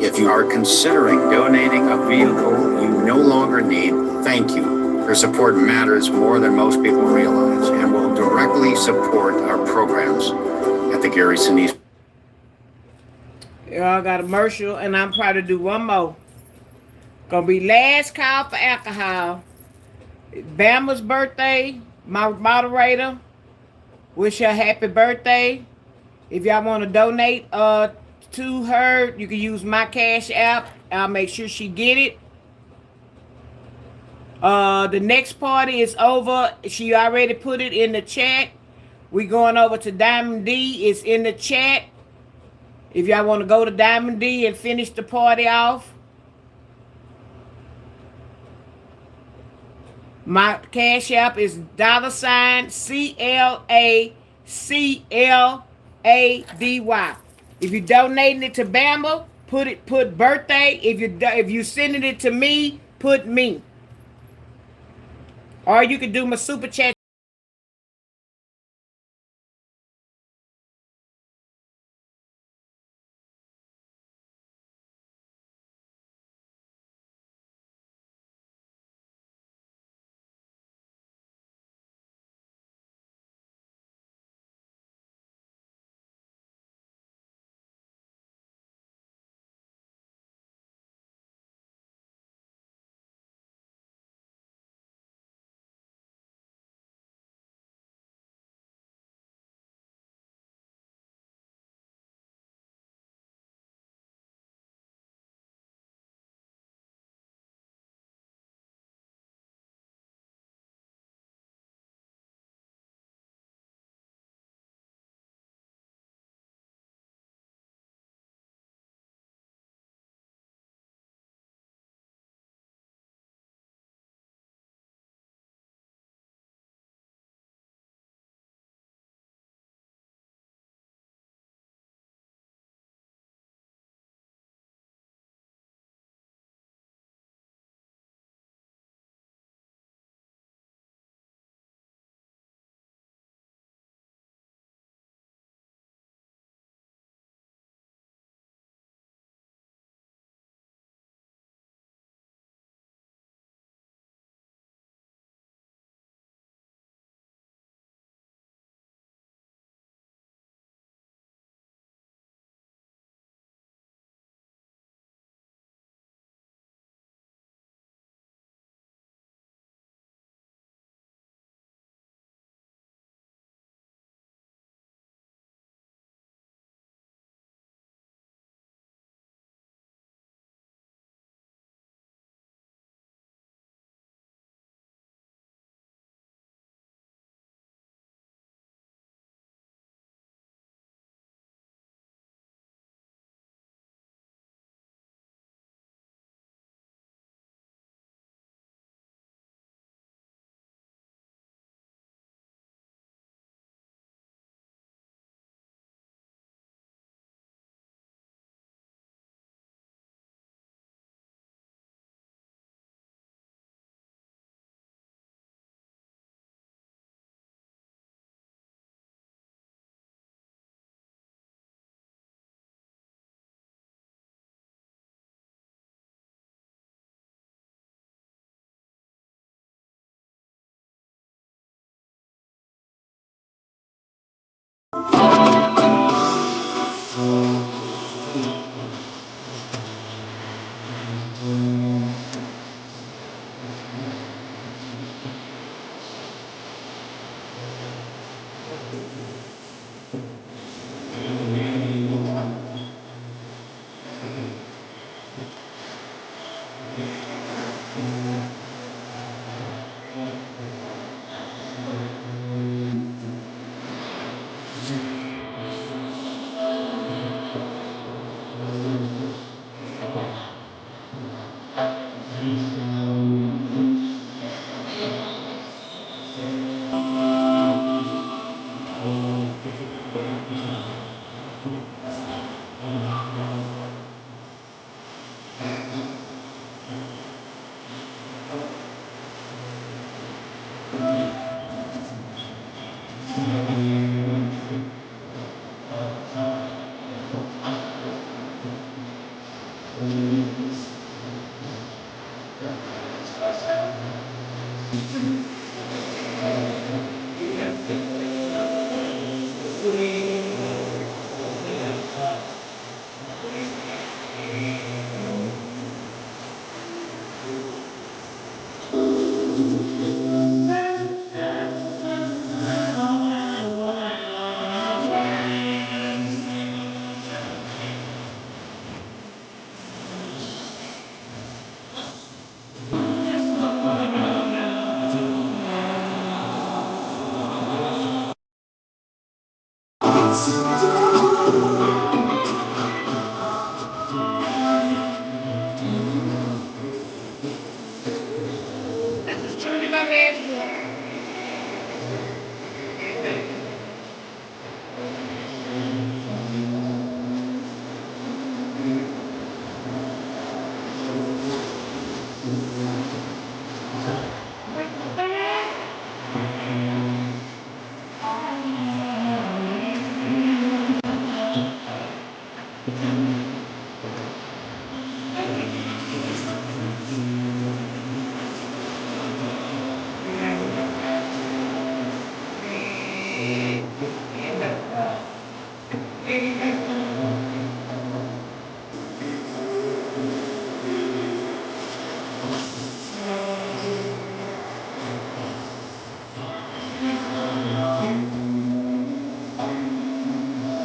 If you are considering donating a vehicle you no longer need, thank you. Your support matters more than most people realize and will directly support our programs at the Gary Sinise. Y'all got a commercial, and I'm probably do one more. Gonna be last call for alcohol. Bama's birthday. My moderator. Wish her happy birthday. If y'all want to donate to her, you can use my cash app. I'll make sure she get it. The next party is over. She already put it in the chat. We going over to Diamond D. It's in the chat. If y'all want to go to Diamond D and finish the party off. My cash app is $CLACLADY. If you donating it to Bama, put birthday. If you sending it to me, put me. Or you can do my super chat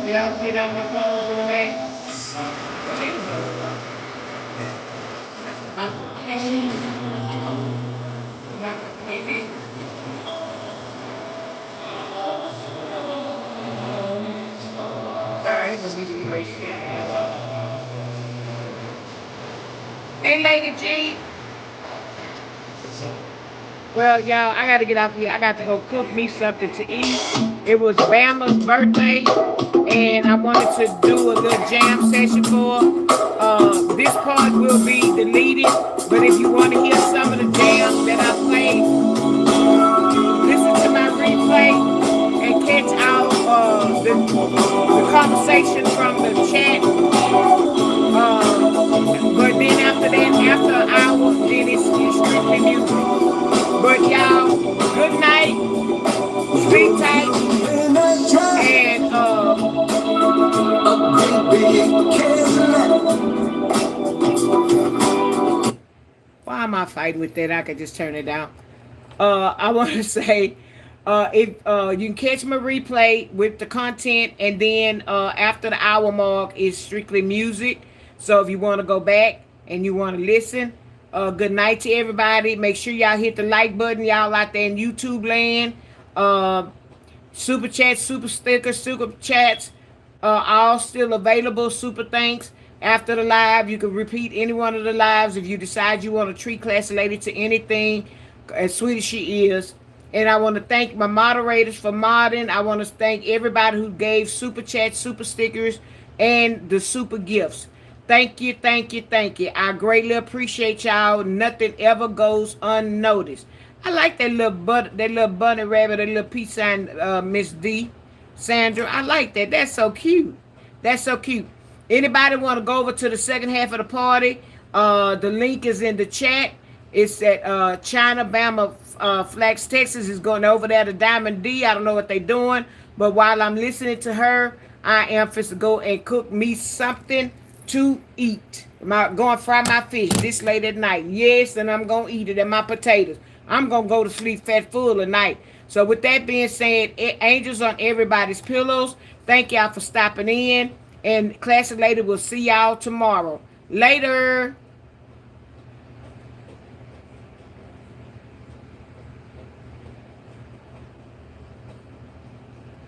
Y'all see that my phone with me? Alright, hey, Lady G. Well, y'all, I gotta get off here. I got to go cook me something to eat. It was Bama's birthday, and I wanted to do a little jam session for her. This part will be deleted, but if you want to hear some of the jams that I played, listen to my replay and catch out the conversation from the chat. But then after that, after an hour, then it's strictly music. But y'all, good night, sleep tight, and why am I fighting with that? I could just turn it down. I want to say, if you can catch my replay with the content, and then after the hour mark is strictly music. So if you want to go back and you want to listen, good night to everybody. Make sure y'all hit the like button, y'all out there in YouTube land. Uh, Super chats, super stickers, super chats, all still available. Super thanks. After the live, you can repeat any one of the lives if you decide you want to treat Class Lady to anything, as sweet as she is. And I want to thank my moderators for modding. I want to thank everybody who gave super chats, super stickers, and the super gifts. Thank you, thank you, thank you. I greatly appreciate y'all. Nothing ever goes unnoticed. I like that little bunny rabbit, that little peace sign, Miss D, Sandra. I like that. That's so cute. That's so cute. Anybody want to go over to the second half of the party? The link is in the chat. It's at China, Bama, Flax, Texas is going over there to Diamond D. I don't know what they're doing, but while I'm listening to her, I am fit to go and cook me something to eat. I'm going to fry my fish this late at night. Yes, and I'm going to eat it, and my potatoes. I'm going to go to sleep fat full at night. So with that being said, angels on everybody's pillows. Thank y'all for stopping in. And Classic Lady will see y'all tomorrow. Later.